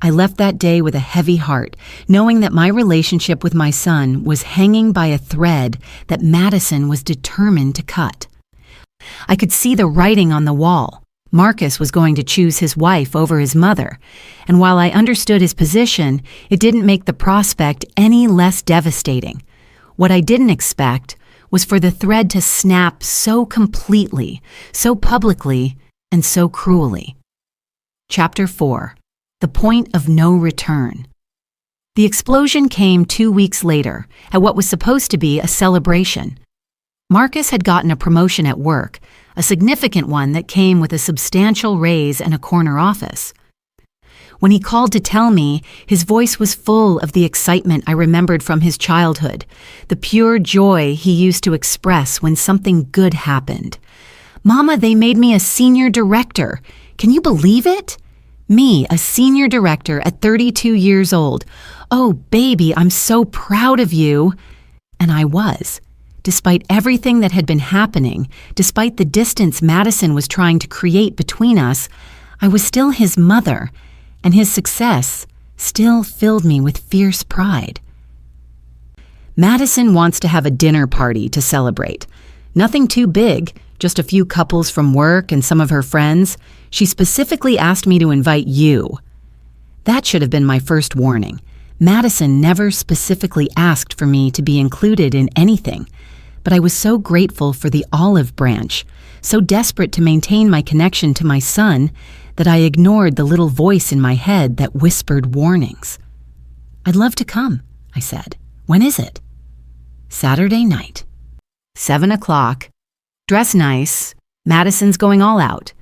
I left that day with a heavy heart, knowing that my relationship with my son was hanging by a thread that Madison was determined to cut. I could see the writing on the wall. Marcus was going to choose his wife over his mother, and while I understood his position, it didn't make the prospect any less devastating. What I didn't expect was for the thread to snap so completely, so publicly, and so cruelly. Chapter 4. The Point of No Return. The explosion came 2 weeks later, at what was supposed to be a celebration. Marcus had gotten a promotion at work, a significant one that came with a substantial raise and a corner office. When he called to tell me, his voice was full of the excitement I remembered from his childhood, the pure joy he used to express when something good happened. "Mama, they made me a senior director. Can you believe it? Me, a senior director at 32 years old. Oh, baby, I'm so proud of you." And I was. Despite everything that had been happening, despite the distance Madison was trying to create between us, I was still his mother, and his success still filled me with fierce pride. Madison wants to have a dinner party to celebrate. Nothing too big, just a few couples from work and some of her friends. She specifically asked me to invite you. That should have been my first warning. Madison never specifically asked for me to be included in anything, but I was so grateful for the olive branch, so desperate to maintain my connection to my son, that I ignored the little voice in my head that whispered warnings. "I'd love to come," I said. "When is it?" "Saturday night. 7 o'clock. Dress nice. Madison's going all out."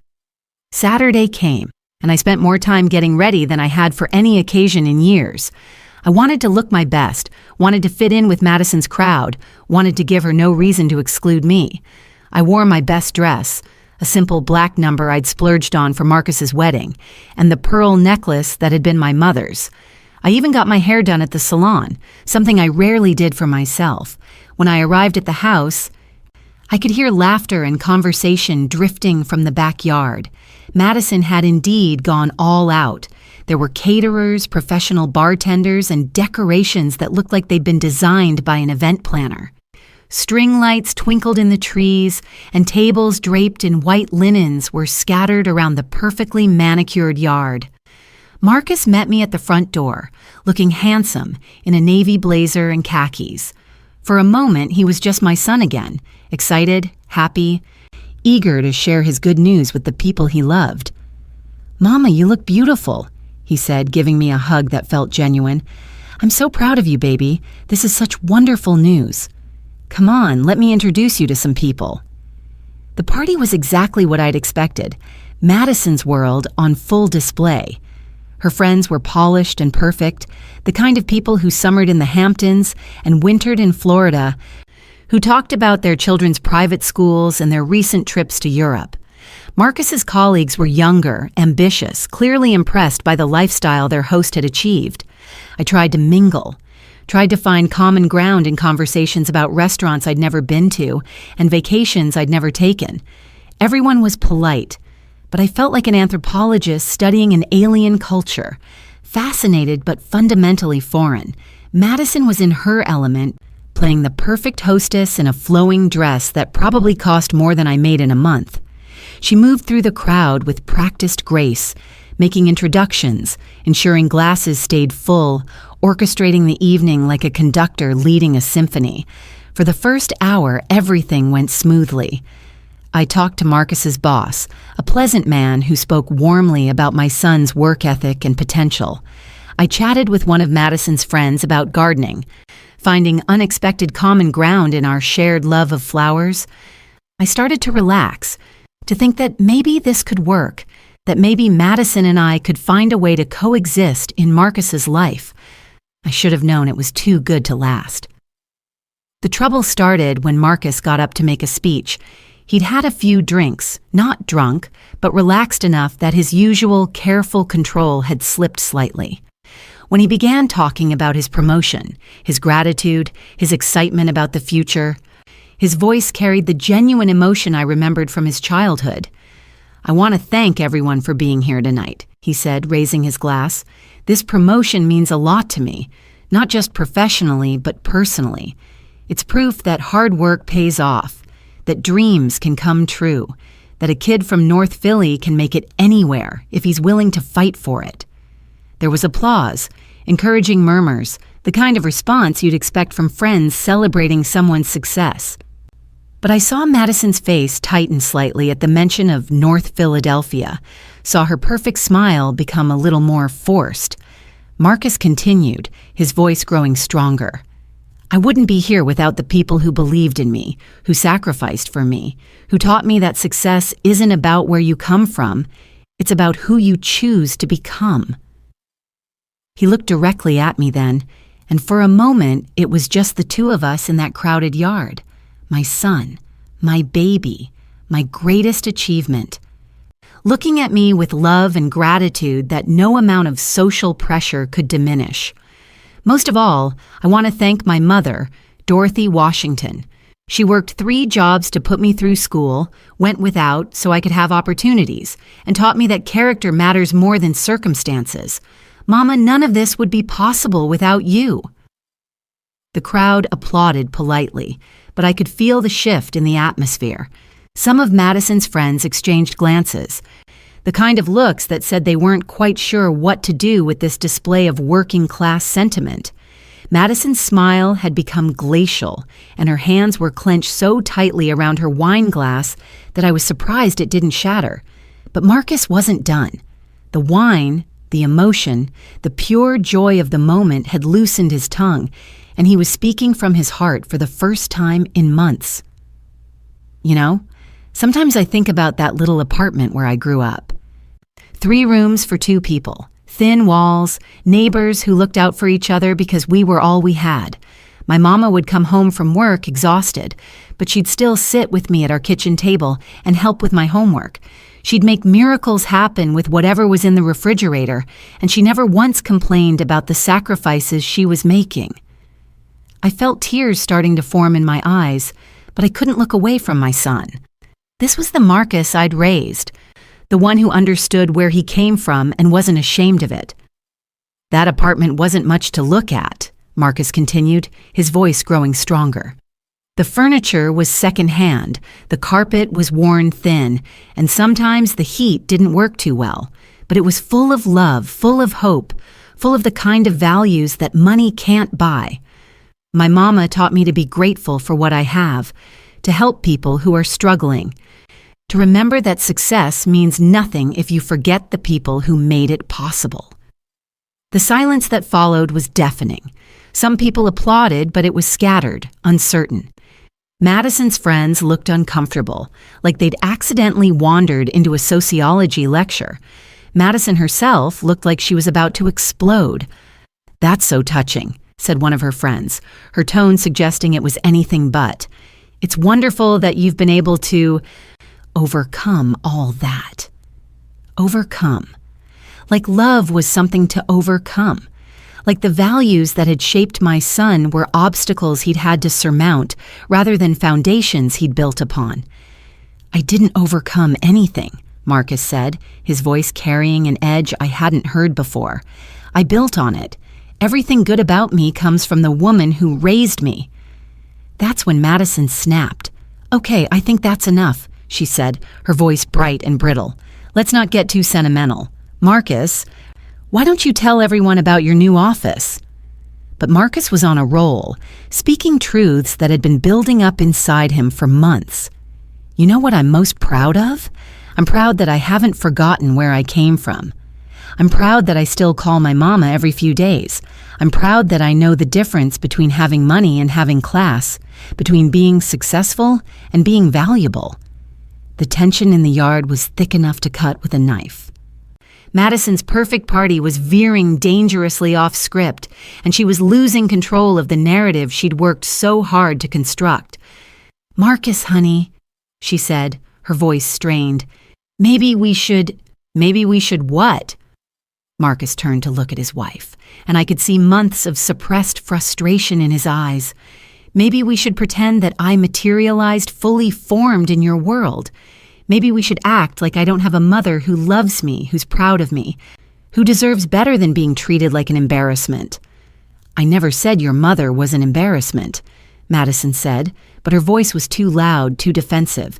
Saturday came, and I spent more time getting ready than I had for any occasion in years. I wanted to look my best, wanted to fit in with Madison's crowd, wanted to give her no reason to exclude me. I wore my best dress, a simple black number I'd splurged on for Marcus's wedding, and the pearl necklace that had been my mother's. I even got my hair done at the salon, something I rarely did for myself. When I arrived at the house, I could hear laughter and conversation drifting from the backyard. Madison had indeed gone all out. There were caterers, professional bartenders, and decorations that looked like they'd been designed by an event planner. String lights twinkled in the trees, and tables draped in white linens were scattered around the perfectly manicured yard. Marcus met me at the front door, looking handsome in a navy blazer and khakis. For a moment, he was just my son again, excited, happy, eager to share his good news with the people he loved. "Mama, you look beautiful," he said, giving me a hug that felt genuine. "I'm so proud of you, baby. This is such wonderful news. Come on, let me introduce you to some people." The party was exactly what I'd expected. Madison's world on full display. Her friends were polished and perfect, the kind of people who summered in the Hamptons and wintered in Florida, who talked about their children's private schools and their recent trips to Europe. Marcus's colleagues were younger, ambitious, clearly impressed by the lifestyle their host had achieved. I tried to mingle, tried to find common ground in conversations about restaurants I'd never been to and vacations I'd never taken. Everyone was polite, but I felt like an anthropologist studying an alien culture, fascinated but fundamentally foreign. Madison was in her element, playing the perfect hostess in a flowing dress that probably cost more than I made in a month. She moved through the crowd with practiced grace, making introductions, ensuring glasses stayed full, orchestrating the evening like a conductor leading a symphony. For the first hour, everything went smoothly. I talked to Marcus's boss, a pleasant man who spoke warmly about my son's work ethic and potential. I chatted with one of Madison's friends about gardening, finding unexpected common ground in our shared love of flowers. I started to relax, to think that maybe this could work, that maybe Madison and I could find a way to coexist in Marcus's life. I should have known it was too good to last. The trouble started when Marcus got up to make a speech. He'd had a few drinks, not drunk, but relaxed enough that his usual careful control had slipped slightly. When he began talking about his promotion, his gratitude, his excitement about the future, his voice carried the genuine emotion I remembered from his childhood. "I want to thank everyone for being here tonight," he said, raising his glass. "This promotion means a lot to me, not just professionally, but personally. It's proof that hard work pays off, that dreams can come true, that a kid from North Philly can make it anywhere if he's willing to fight for it." There was applause, encouraging murmurs, the kind of response you'd expect from friends celebrating someone's success. But I saw Madison's face tighten slightly at the mention of North Philadelphia, saw her perfect smile become a little more forced. Marcus continued, his voice growing stronger. "I wouldn't be here without the people who believed in me, who sacrificed for me, who taught me that success isn't about where you come from, it's about who you choose to become." He looked directly at me then, and for a moment it was just the two of us in that crowded yard. My son, my baby, my greatest achievement. Looking at me with love and gratitude that no amount of social pressure could diminish. Most of all, I want to thank my mother, Dorothy Washington. She worked 3 jobs to put me through school, went without so I could have opportunities, and taught me that character matters more than circumstances. "Mama, none of this would be possible without you." The crowd applauded politely, but I could feel the shift in the atmosphere. Some of Madison's friends exchanged glances, the kind of looks that said they weren't quite sure what to do with this display of working-class sentiment. Madison's smile had become glacial, and her hands were clenched so tightly around her wine glass that I was surprised it didn't shatter. But Marcus wasn't done. The wine, the emotion, the pure joy of the moment had loosened his tongue, and he was speaking from his heart for the first time in months. "You know, sometimes I think about that little apartment where I grew up. 3 rooms for 2 people, thin walls, neighbors who looked out for each other because we were all we had. My mama would come home from work exhausted, but she'd still sit with me at our kitchen table and help with my homework. She'd make miracles happen with whatever was in the refrigerator, and she never once complained about the sacrifices she was making." I felt tears starting to form in my eyes, but I couldn't look away from my son. This was the Marcus I'd raised, the one who understood where he came from and wasn't ashamed of it. "That apartment wasn't much to look at," Marcus continued, his voice growing stronger. "The furniture was second-hand, the carpet was worn thin, and sometimes the heat didn't work too well, but it was full of love, full of hope, full of the kind of values that money can't buy. My mama taught me to be grateful for what I have, to help people who are struggling, to remember that success means nothing if you forget the people who made it possible." The silence that followed was deafening. Some people applauded, but it was scattered, uncertain. Madison's friends looked uncomfortable, like they'd accidentally wandered into a sociology lecture. Madison herself looked like she was about to explode. "That's so touching," said one of her friends, her tone suggesting it was anything but. "It's wonderful that you've been able to overcome all that." Overcome. Like love was something to overcome. Like the values that had shaped my son were obstacles he'd had to surmount rather than foundations he'd built upon. "I didn't overcome anything," Marcus said, his voice carrying an edge I hadn't heard before. "I built on it. Everything good about me comes from the woman who raised me." That's when Madison snapped. "Okay, I think that's enough," she said, her voice bright and brittle. "Let's not get too sentimental. Marcus, why don't you tell everyone about your new office?" But Marcus was on a roll, speaking truths that had been building up inside him for months. You know what I'm most proud of? I'm proud that I haven't forgotten where I came from. I'm proud that I still call my mama every few days. I'm proud that I know the difference between having money and having class, between being successful and being valuable. The tension in the yard was thick enough to cut with a knife. Madison's perfect party was veering dangerously off script, and she was losing control of the narrative she'd worked so hard to construct. "Marcus, honey," she said, her voice strained. Maybe we should what?" Marcus turned to look at his wife, and I could see months of suppressed frustration in his eyes. "Maybe we should pretend that I materialized fully formed in your world. Maybe we should act like I don't have a mother who loves me, who's proud of me, who deserves better than being treated like an embarrassment." "I never said your mother was an embarrassment," Madison said, but her voice was too loud, too defensive.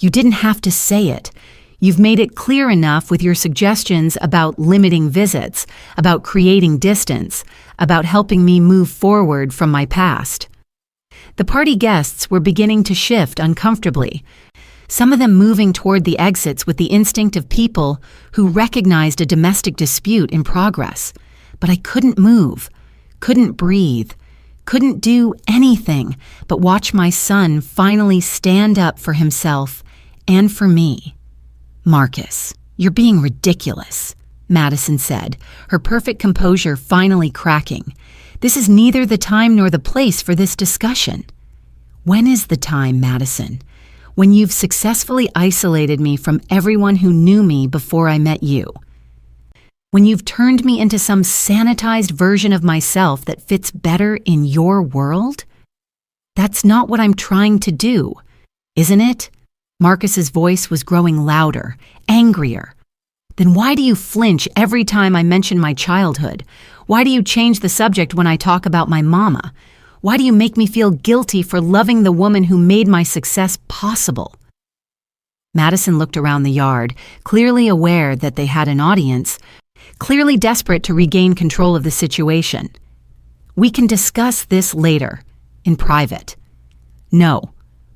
"You didn't have to say it. You've made it clear enough with your suggestions about limiting visits, about creating distance, about helping me move forward from my past." The party guests were beginning to shift uncomfortably, some of them moving toward the exits with the instinct of people who recognized a domestic dispute in progress. But I couldn't move, couldn't breathe, couldn't do anything but watch my son finally stand up for himself and for me. "Marcus, you're being ridiculous," Madison said, her perfect composure finally cracking. "This is neither the time nor the place for this discussion." "When is the time, Madison? When you've successfully isolated me from everyone who knew me before I met you. When you've turned me into some sanitized version of myself that fits better in your world? That's not what I'm trying to do, isn't it?" Marcus's voice was growing louder, angrier. "Then why do you flinch every time I mention my childhood? Why do you change the subject when I talk about my mama? Why do you make me feel guilty for loving the woman who made my success possible?" Madison looked around the yard, clearly aware that they had an audience, clearly desperate to regain control of the situation. "We can discuss this later, in private." "No,"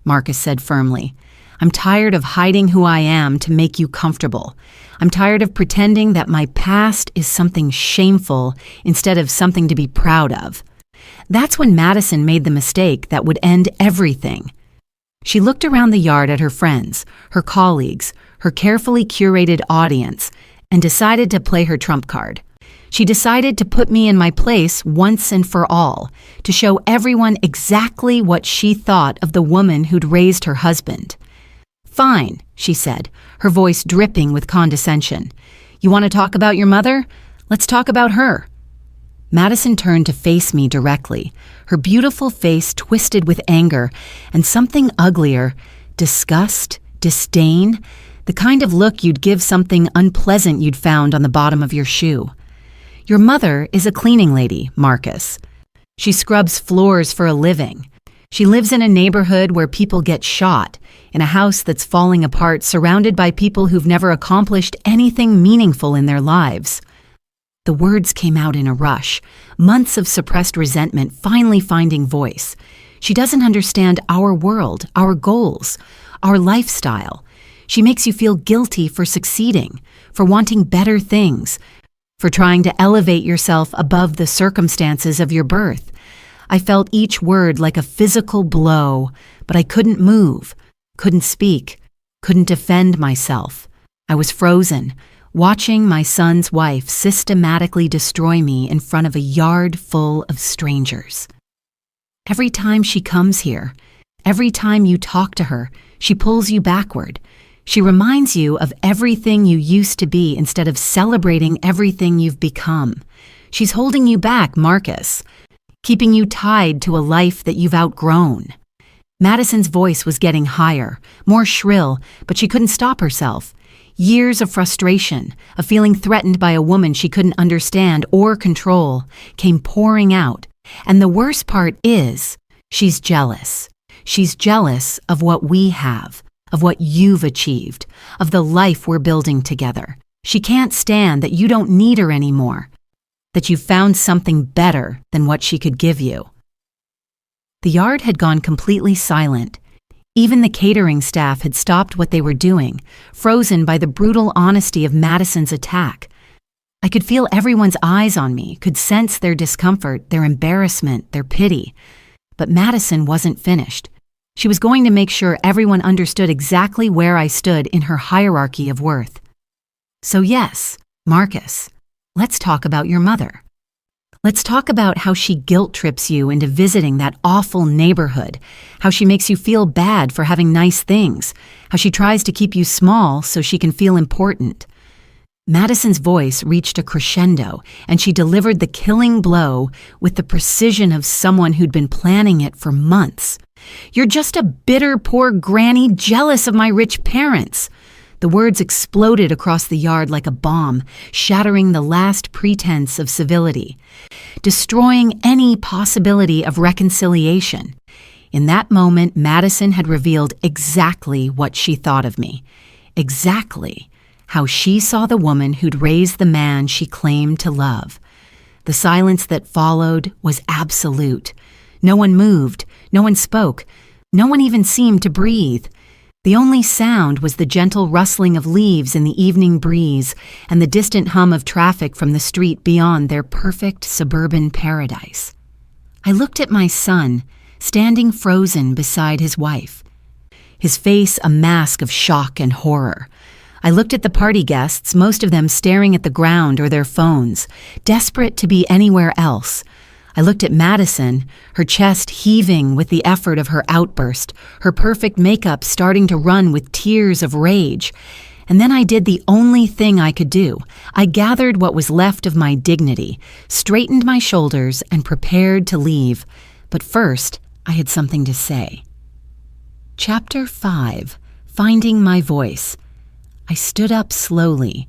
Marcus said firmly. "I'm tired of hiding who I am to make you comfortable. I'm tired of pretending that my past is something shameful instead of something to be proud of." That's when Madison made the mistake that would end everything. She looked around the yard at her friends, her colleagues, her carefully curated audience, and decided to play her trump card. She decided to put me in my place once and for all, to show everyone exactly what she thought of the woman who'd raised her husband. "Fine," she said, her voice dripping with condescension. "You want to talk about your mother? Let's talk about her." Madison turned to face me directly, her beautiful face twisted with anger and something uglier, disgust, disdain, the kind of look you'd give something unpleasant you'd found on the bottom of your shoe. "Your mother is a cleaning lady, Marcus. She scrubs floors for a living. She lives in a neighborhood where people get shot, in a house that's falling apart, surrounded by people who've never accomplished anything meaningful in their lives." The words came out in a rush, months of suppressed resentment finally finding voice. She doesn't understand our world, our goals, our lifestyle. She makes you feel guilty for succeeding, for wanting better things, for trying to elevate yourself above the circumstances of your birth. I felt each word like a physical blow, but I couldn't move, couldn't speak, couldn't defend myself. I was frozen, watching my son's wife systematically destroy me in front of a yard full of strangers. Every time she comes here, every time you talk to her, she pulls you backward. She reminds you of everything you used to be instead of celebrating everything you've become. She's holding you back, Marcus, keeping you tied to a life that you've outgrown. Madison's voice was getting higher, more shrill, but she couldn't stop herself. Years of frustration, of feeling threatened by a woman she couldn't understand or control, came pouring out. And the worst part is, she's jealous. She's jealous of what we have, of what you've achieved, of the life we're building together. She can't stand that you don't need her anymore, that you found something better than what she could give you. The yard had gone completely silent. Even the catering staff had stopped what they were doing, frozen by the brutal honesty of Madison's attack. I could feel everyone's eyes on me, could sense their discomfort, their embarrassment, their pity. But Madison wasn't finished. She was going to make sure everyone understood exactly where I stood in her hierarchy of worth. So yes, Marcus, let's talk about your mother. Let's talk about how she guilt trips you into visiting that awful neighborhood, how she makes you feel bad for having nice things, how she tries to keep you small so she can feel important. Madison's voice reached a crescendo, and she delivered the killing blow with the precision of someone who'd been planning it for months. "You're just a bitter, poor granny jealous of my rich parents." The words exploded across the yard like a bomb, shattering the last pretense of civility, destroying any possibility of reconciliation. In that moment, Madison had revealed exactly what she thought of me, exactly how she saw the woman who'd raised the man she claimed to love. The silence that followed was absolute. No one moved, no one spoke, no one even seemed to breathe. The only sound was the gentle rustling of leaves in the evening breeze and the distant hum of traffic from the street beyond their perfect suburban paradise. I looked at my son, standing frozen beside his wife, his face a mask of shock and horror. I looked at the party guests, most of them staring at the ground or their phones, desperate to be anywhere else. I looked at Madison, her chest heaving with the effort of her outburst, her perfect makeup starting to run with tears of rage. And then I did the only thing I could do. I gathered what was left of my dignity, straightened my shoulders, and prepared to leave. But first, I had something to say. Chapter 5: Finding My Voice. I stood up slowly,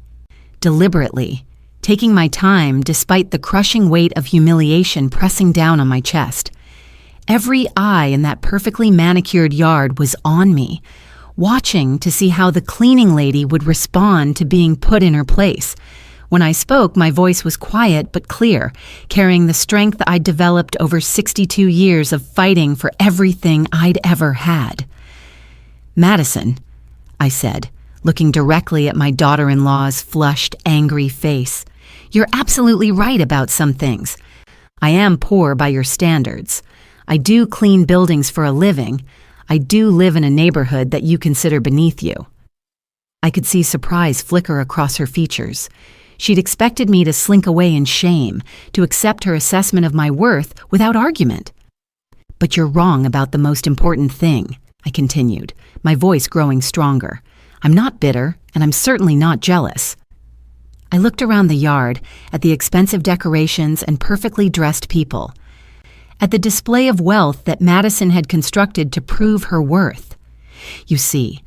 deliberately, taking my time despite the crushing weight of humiliation pressing down on my chest. Every eye in that perfectly manicured yard was on me, watching to see how the cleaning lady would respond to being put in her place. When I spoke, my voice was quiet but clear, carrying the strength I'd developed over 62 years of fighting for everything I'd ever had. "Madison," I said, looking directly at my daughter-in-law's flushed, angry face, "you're absolutely right about some things. I am poor by your standards. I do clean buildings for a living. I do live in a neighborhood that you consider beneath you." I could see surprise flicker across her features. She'd expected me to slink away in shame, to accept her assessment of my worth without argument. "But you're wrong about the most important thing," I continued, my voice growing stronger. "I'm not bitter, and I'm certainly not jealous." I looked around the yard, at the expensive decorations and perfectly dressed people, at the display of wealth that Madison had constructed to prove her worth. You see,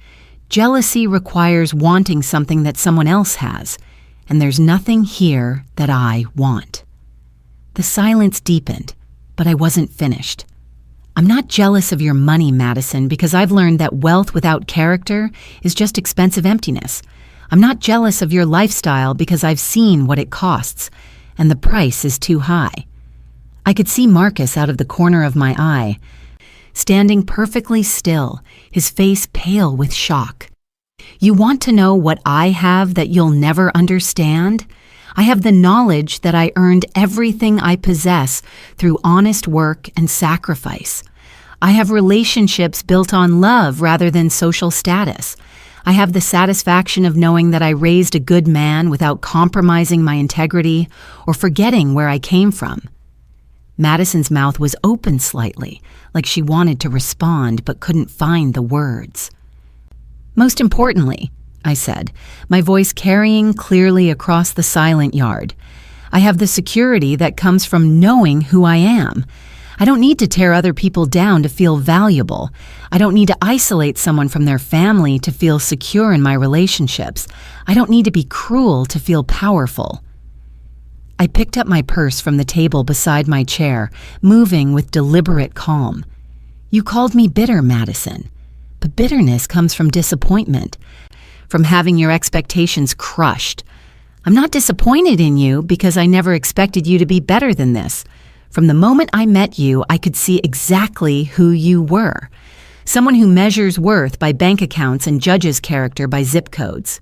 jealousy requires wanting something that someone else has, and there's nothing here that I want. The silence deepened, but I wasn't finished. "I'm not jealous of your money, Madison, because I've learned that wealth without character is just expensive emptiness. I'm not jealous of your lifestyle because I've seen what it costs, and the price is too high." I could see Marcus out of the corner of my eye, standing perfectly still, his face pale with shock. "You want to know what I have that you'll never understand? I have the knowledge that I earned everything I possess through honest work and sacrifice. I have relationships built on love rather than social status. I have the satisfaction of knowing that I raised a good man without compromising my integrity or forgetting where I came from." Madison's mouth was open slightly, like she wanted to respond but couldn't find the words. "Most importantly," I said, my voice carrying clearly across the silent yard, "I have the security that comes from knowing who I am. I don't need to tear other people down to feel valuable. I don't need to isolate someone from their family to feel secure in my relationships. I don't need to be cruel to feel powerful." I picked up my purse from the table beside my chair, moving with deliberate calm. "You called me bitter, Madison. But bitterness comes from disappointment, from having your expectations crushed. I'm not disappointed in you because I never expected you to be better than this. From the moment I met you, I could see exactly who you were. someone who measures worth by bank accounts and judges character by zip codes.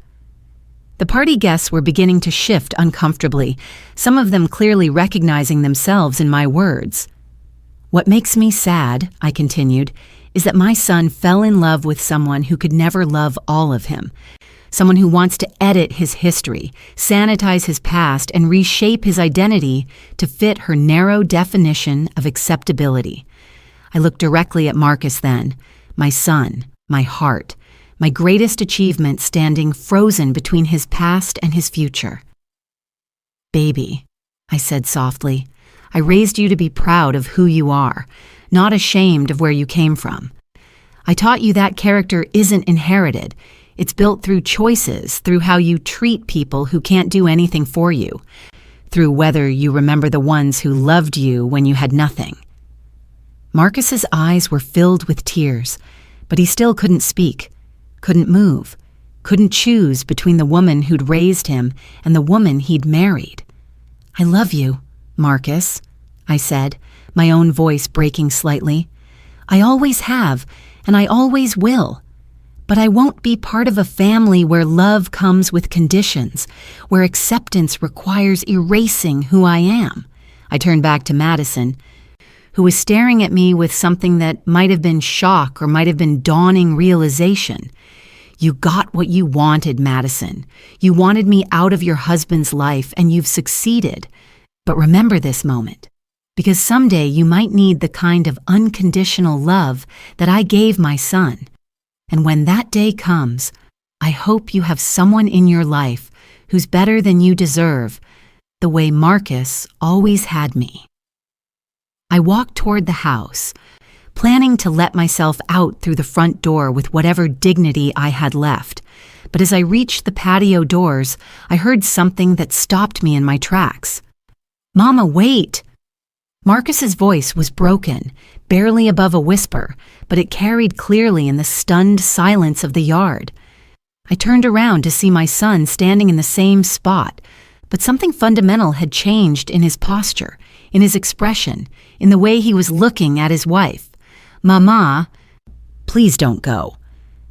The party guests were beginning to shift uncomfortably, some of them clearly recognizing themselves in my words. What makes me sad, I continued, is that my son fell in love with someone who could never love all of him, someone who wants to edit his history, sanitize his past, and reshape his identity to fit her narrow definition of acceptability. I looked directly at Marcus then, my son, my heart, my greatest achievement standing frozen between his past and his future. Baby, I said softly, I raised you to be proud of who you are, not ashamed of where you came from. I taught you that character isn't inherited. It's built through choices, through how you treat people who can't do anything for you, through whether you remember the ones who loved you when you had nothing. Marcus's eyes were filled with tears, but he still couldn't speak, couldn't move, couldn't choose between the woman who'd raised him and the woman he'd married. I love you, Marcus, I said, my own voice breaking slightly. I always have, and I always will. But I won't be part of a family where love comes with conditions, where acceptance requires erasing who I am. I turned back to Madison, who was staring at me with something that might have been shock or might have been dawning realization. You got what you wanted, Madison. You wanted me out of your husband's life, and you've succeeded. But remember this moment, because someday you might need the kind of unconditional love that I gave my son. And when that day comes, I hope you have someone in your life who's better than you deserve, the way Marcus always had me. I walked toward the house, planning to let myself out through the front door with whatever dignity I had left. But as I reached the patio doors, I heard something that stopped me in my tracks. Mama, wait! Marcus's voice was broken, barely above a whisper, but it carried clearly in the stunned silence of the yard. I turned around to see my son standing in the same spot, but something fundamental had changed in his posture, in his expression, in the way he was looking at his wife. Mama, please don't go.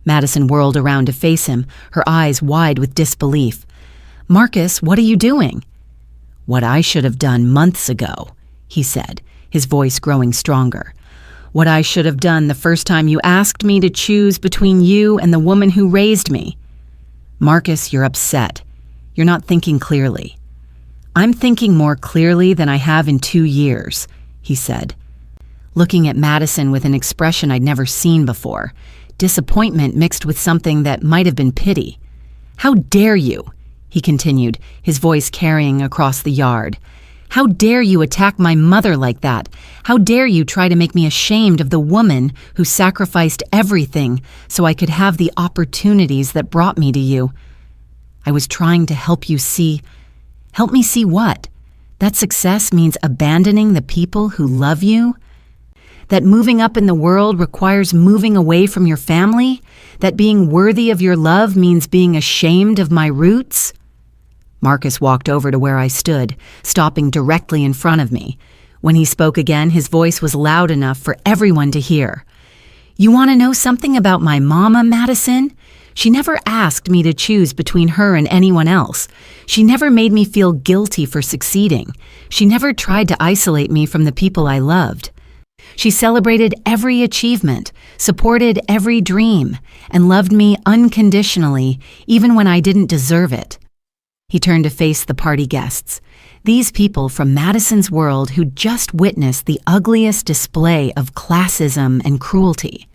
Madison whirled around to face him, her eyes wide with disbelief. Marcus, what are you doing? What I should have done months ago, he said, his voice growing stronger. What I should have done the first time you asked me to choose between you and the woman who raised me. Marcus, you're upset. You're not thinking clearly. I'm thinking more clearly than I have in 2 years, he said, looking at Madison with an expression I'd never seen before, disappointment mixed with something that might have been pity. How dare you, he continued, his voice carrying across the yard. How dare you attack my mother like that? How dare you try to make me ashamed of the woman who sacrificed everything so I could have the opportunities that brought me to you? I was trying to help you see. Help me see what? That success means abandoning the people who love you? That moving up in the world requires moving away from your family? That being worthy of your love means being ashamed of my roots? Marcus walked over to where I stood, stopping directly in front of me. When he spoke again, his voice was loud enough for everyone to hear. You want to know something about my mama, Madison? She never asked me to choose between her and anyone else. She never made me feel guilty for succeeding. She never tried to isolate me from the people I loved. She celebrated every achievement, supported every dream, and loved me unconditionally, even when I didn't deserve it. He turned to face the party guests, these people from Madison's world who'd just witnessed the ugliest display of classism and cruelty.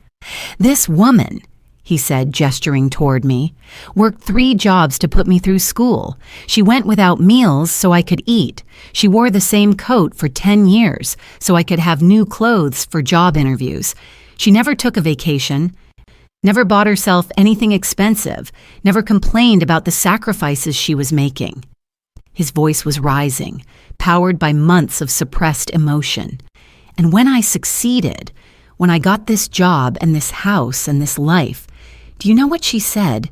This woman, he said, gesturing toward me, worked 3 jobs to put me through school. She went without meals so I could eat. She wore the same coat for 10 years so I could have new clothes for job interviews. She never took a vacation, never bought herself anything expensive, never complained about the sacrifices she was making. His voice was rising, powered by months of suppressed emotion. And when I succeeded, when I got this job and this house and this life, do you know what she said?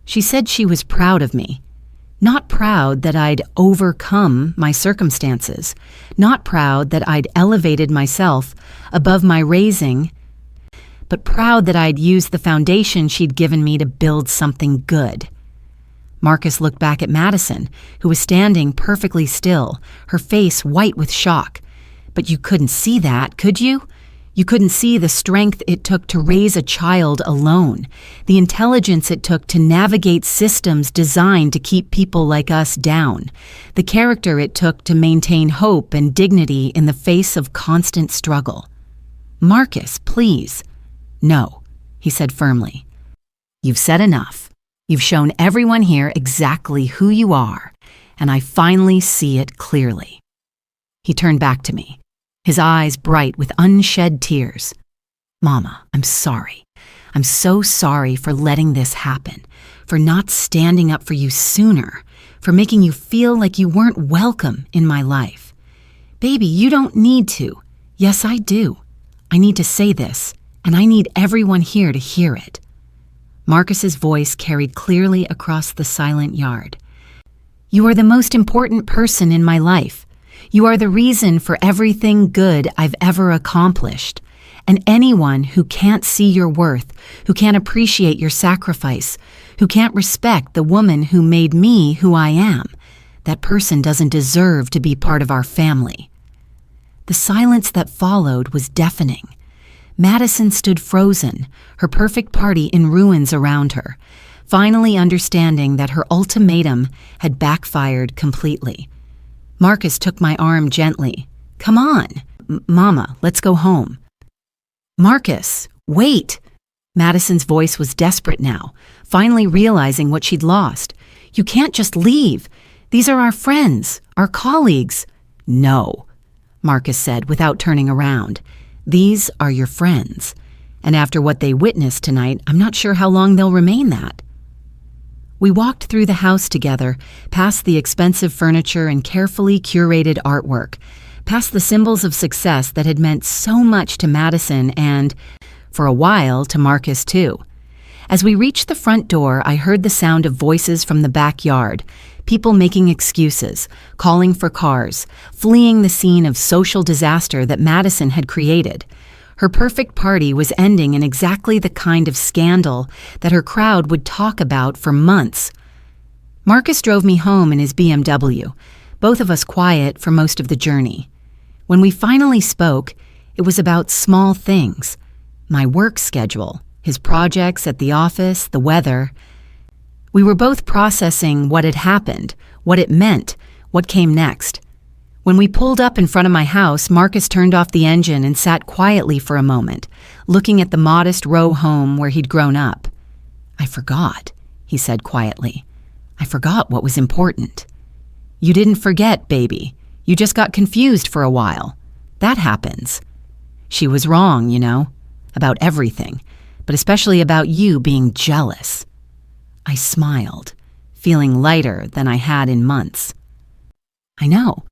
She said she was proud of me. Not proud that I'd overcome my circumstances, not proud that I'd elevated myself above my raising, but proud that I'd used the foundation she'd given me to build something good. Marcus looked back at Madison, who was standing perfectly still, her face white with shock. But you couldn't see that, could you? You couldn't see the strength it took to raise a child alone, the intelligence it took to navigate systems designed to keep people like us down, the character it took to maintain hope and dignity in the face of constant struggle. Marcus, please. No, he said firmly. You've said enough. You've shown everyone here exactly who you are, and I finally see it clearly. He turned back to me, his eyes bright with unshed tears. Mama, I'm sorry. I'm so sorry for letting this happen, for not standing up for you sooner, for making you feel like you weren't welcome in my life. Baby, you don't need to. Yes, I do. I need to say this, and I need everyone here to hear it. Marcus's voice carried clearly across the silent yard. You are the most important person in my life. You are the reason for everything good I've ever accomplished. And anyone who can't see your worth, who can't appreciate your sacrifice, who can't respect the woman who made me who I am, that person doesn't deserve to be part of our family. The silence that followed was deafening. Madison stood frozen, her perfect party in ruins around her, finally understanding that her ultimatum had backfired completely. Marcus took my arm gently. Come on, Mama, let's go home. Marcus, wait! Madison's voice was desperate now, finally realizing what she'd lost. You can't just leave. These are our friends, our colleagues. No, Marcus said without turning around. These are your friends, and after what they witnessed tonight, I'm not sure how long they'll remain that. We walked through the house together, past the expensive furniture and carefully curated artwork, past the symbols of success that had meant so much to Madison and, for a while, to Marcus too. As we reached the front door, I heard the sound of voices from the backyard, people making excuses, calling for cars, fleeing the scene of social disaster that Madison had created. Her perfect party was ending in exactly the kind of scandal that her crowd would talk about for months. Marcus drove me home in his BMW, both of us quiet for most of the journey. When we finally spoke, it was about small things. My work schedule, his projects at the office, the weather. We were both processing what had happened, what it meant, what came next. When we pulled up in front of my house, Marcus turned off the engine and sat quietly for a moment, looking at the modest row home where he'd grown up. I forgot, he said quietly. I forgot what was important. You didn't forget, baby. You just got confused for a while. That happens. She was wrong, you know, about everything, but especially about you being jealous. I smiled, feeling lighter than I had in months. I know.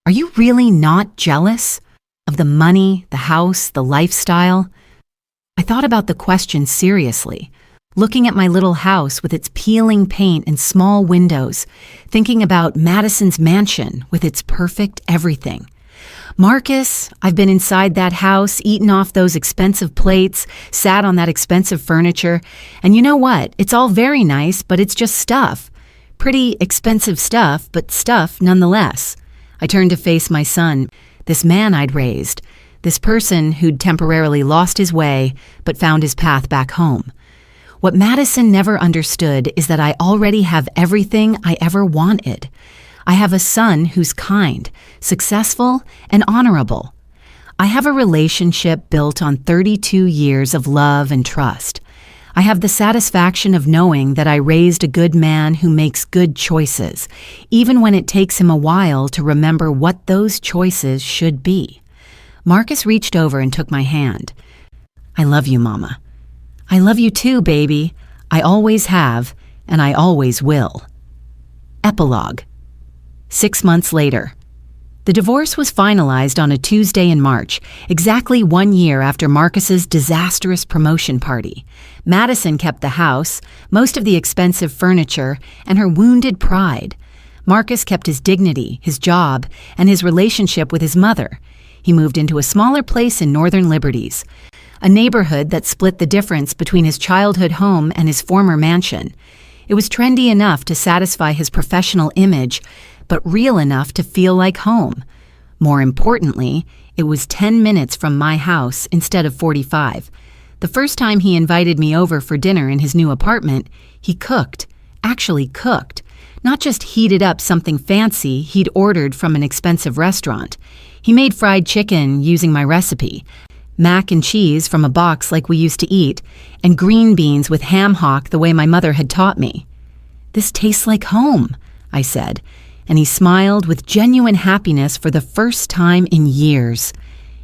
Are you really not jealous of the money, the house, the lifestyle? I thought about the question seriously, looking at my little house with its peeling paint and small windows, thinking about Madison's mansion with its perfect everything. Marcus, I've been inside that house, eaten off those expensive plates, sat on that expensive furniture, and you know what? It's all very nice, but it's just stuff. Pretty expensive stuff, but stuff nonetheless. I turned to face my son, this man I'd raised, this person who'd temporarily lost his way but found his path back home. What Madison never understood is that I already have everything I ever wanted. I have a son who's kind, successful, and honorable. I have a relationship built on 32 years of love and trust. I have the satisfaction of knowing that I raised a good man who makes good choices, even when it takes him a while to remember what those choices should be. Marcus reached over and took my hand. I love you, Mama. I love you too, baby. I always have, and I always will. Epilogue. 6 months later. The divorce was finalized on a Tuesday in March, exactly 1 year after Marcus's disastrous promotion party. Madison kept the house, most of the expensive furniture, and her wounded pride. Marcus kept his dignity, his job, and his relationship with his mother. He moved into a smaller place in Northern Liberties. a neighborhood that split the difference between his childhood home and his former mansion. It was trendy enough to satisfy his professional image, but real enough to feel like home. More importantly, it was 10 minutes from my house instead of 45. The first time he invited me over for dinner in his new apartment, he cooked, actually cooked, not just heated up something fancy he'd ordered from an expensive restaurant. He made fried chicken using my recipe, mac and cheese from a box like we used to eat, and green beans with ham hock the way my mother had taught me. "This tastes like home," I said, and he smiled with genuine happiness for the first time in years.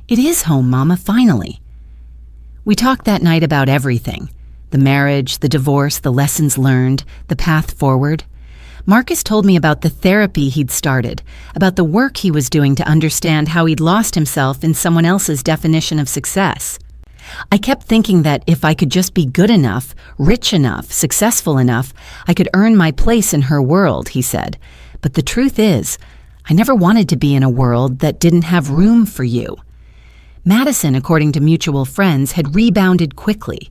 "It is home, Mama, finally." We talked that night about everything: the marriage, the divorce, the lessons learned, the path forward. Marcus told me about the therapy he'd started, about the work he was doing to understand how he'd lost himself in someone else's definition of success. I kept thinking that if I could just be good enough, rich enough, successful enough, I could earn my place in her world, he said. But the truth is, I never wanted to be in a world that didn't have room for you. Madison, according to mutual friends, had rebounded quickly.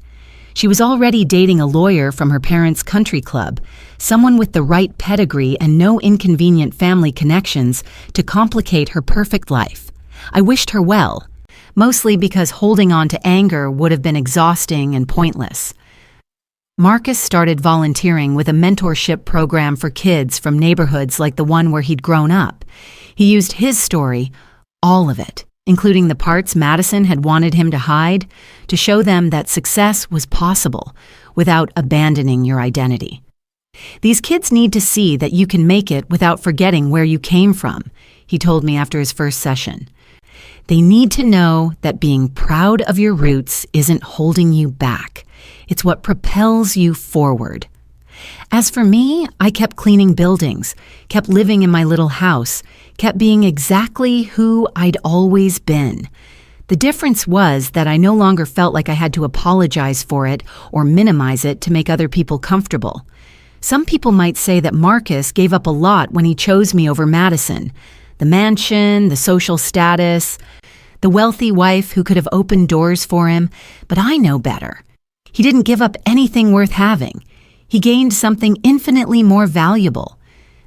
She was already dating a lawyer from her parents' country club, someone with the right pedigree and no inconvenient family connections to complicate her perfect life. I wished her well, mostly because holding on to anger would have been exhausting and pointless. Marcus started volunteering with a mentorship program for kids from neighborhoods like the one where he'd grown up. He used his story, all of it, including the parts Madison had wanted him to hide, to show them that success was possible without abandoning your identity. "These kids need to see that you can make it without forgetting where you came from," he told me after his first session. "They need to know that being proud of your roots isn't holding you back. It's what propels you forward." As for me, I kept cleaning buildings, kept living in my little house, kept being exactly who I'd always been. The difference was that I no longer felt like I had to apologize for it or minimize it to make other people comfortable. Some people might say that Marcus gave up a lot when he chose me over Madison. The mansion, the social status, the wealthy wife who could have opened doors for him, but I know better. He didn't give up anything worth having. He gained something infinitely more valuable: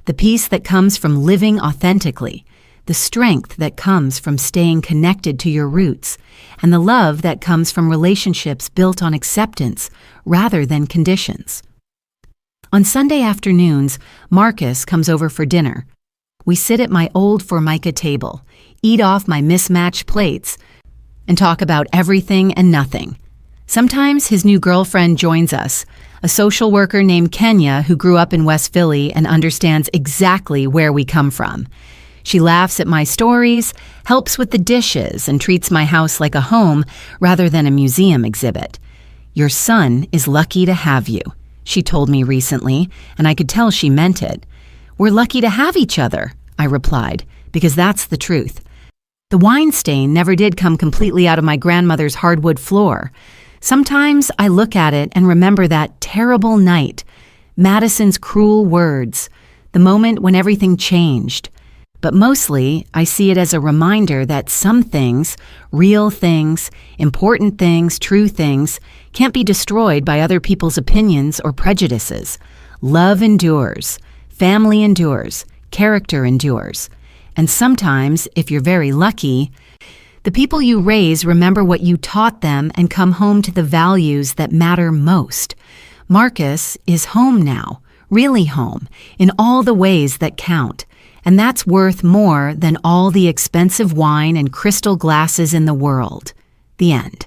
the peace that comes from living authentically, the strength that comes from staying connected to your roots, and the love that comes from relationships built on acceptance rather than conditions. On Sunday afternoons, Marcus comes over for dinner. We sit at my old Formica table, eat off my mismatched plates, and talk about everything and nothing. Sometimes his new girlfriend joins us, a social worker named Kenya who grew up in West Philly and understands exactly where we come from. She laughs at my stories, helps with the dishes, and treats my house like a home rather than a museum exhibit. "Your son is lucky to have you," she told me recently, and I could tell she meant it. "We're lucky to have each other," I replied, because that's the truth. The wine stain never did come completely out of my grandmother's hardwood floor. Sometimes I look at it and remember that terrible night, Madison's cruel words, the moment when everything changed. But mostly, I see it as a reminder that some things, real things, important things, true things, can't be destroyed by other people's opinions or prejudices. Love endures, family endures, character endures. And sometimes, if you're very lucky, the people you raise remember what you taught them and come home to the values that matter most. Marcus is home now, really home, in all the ways that count. And that's worth more than all the expensive wine and crystal glasses in the world. The end.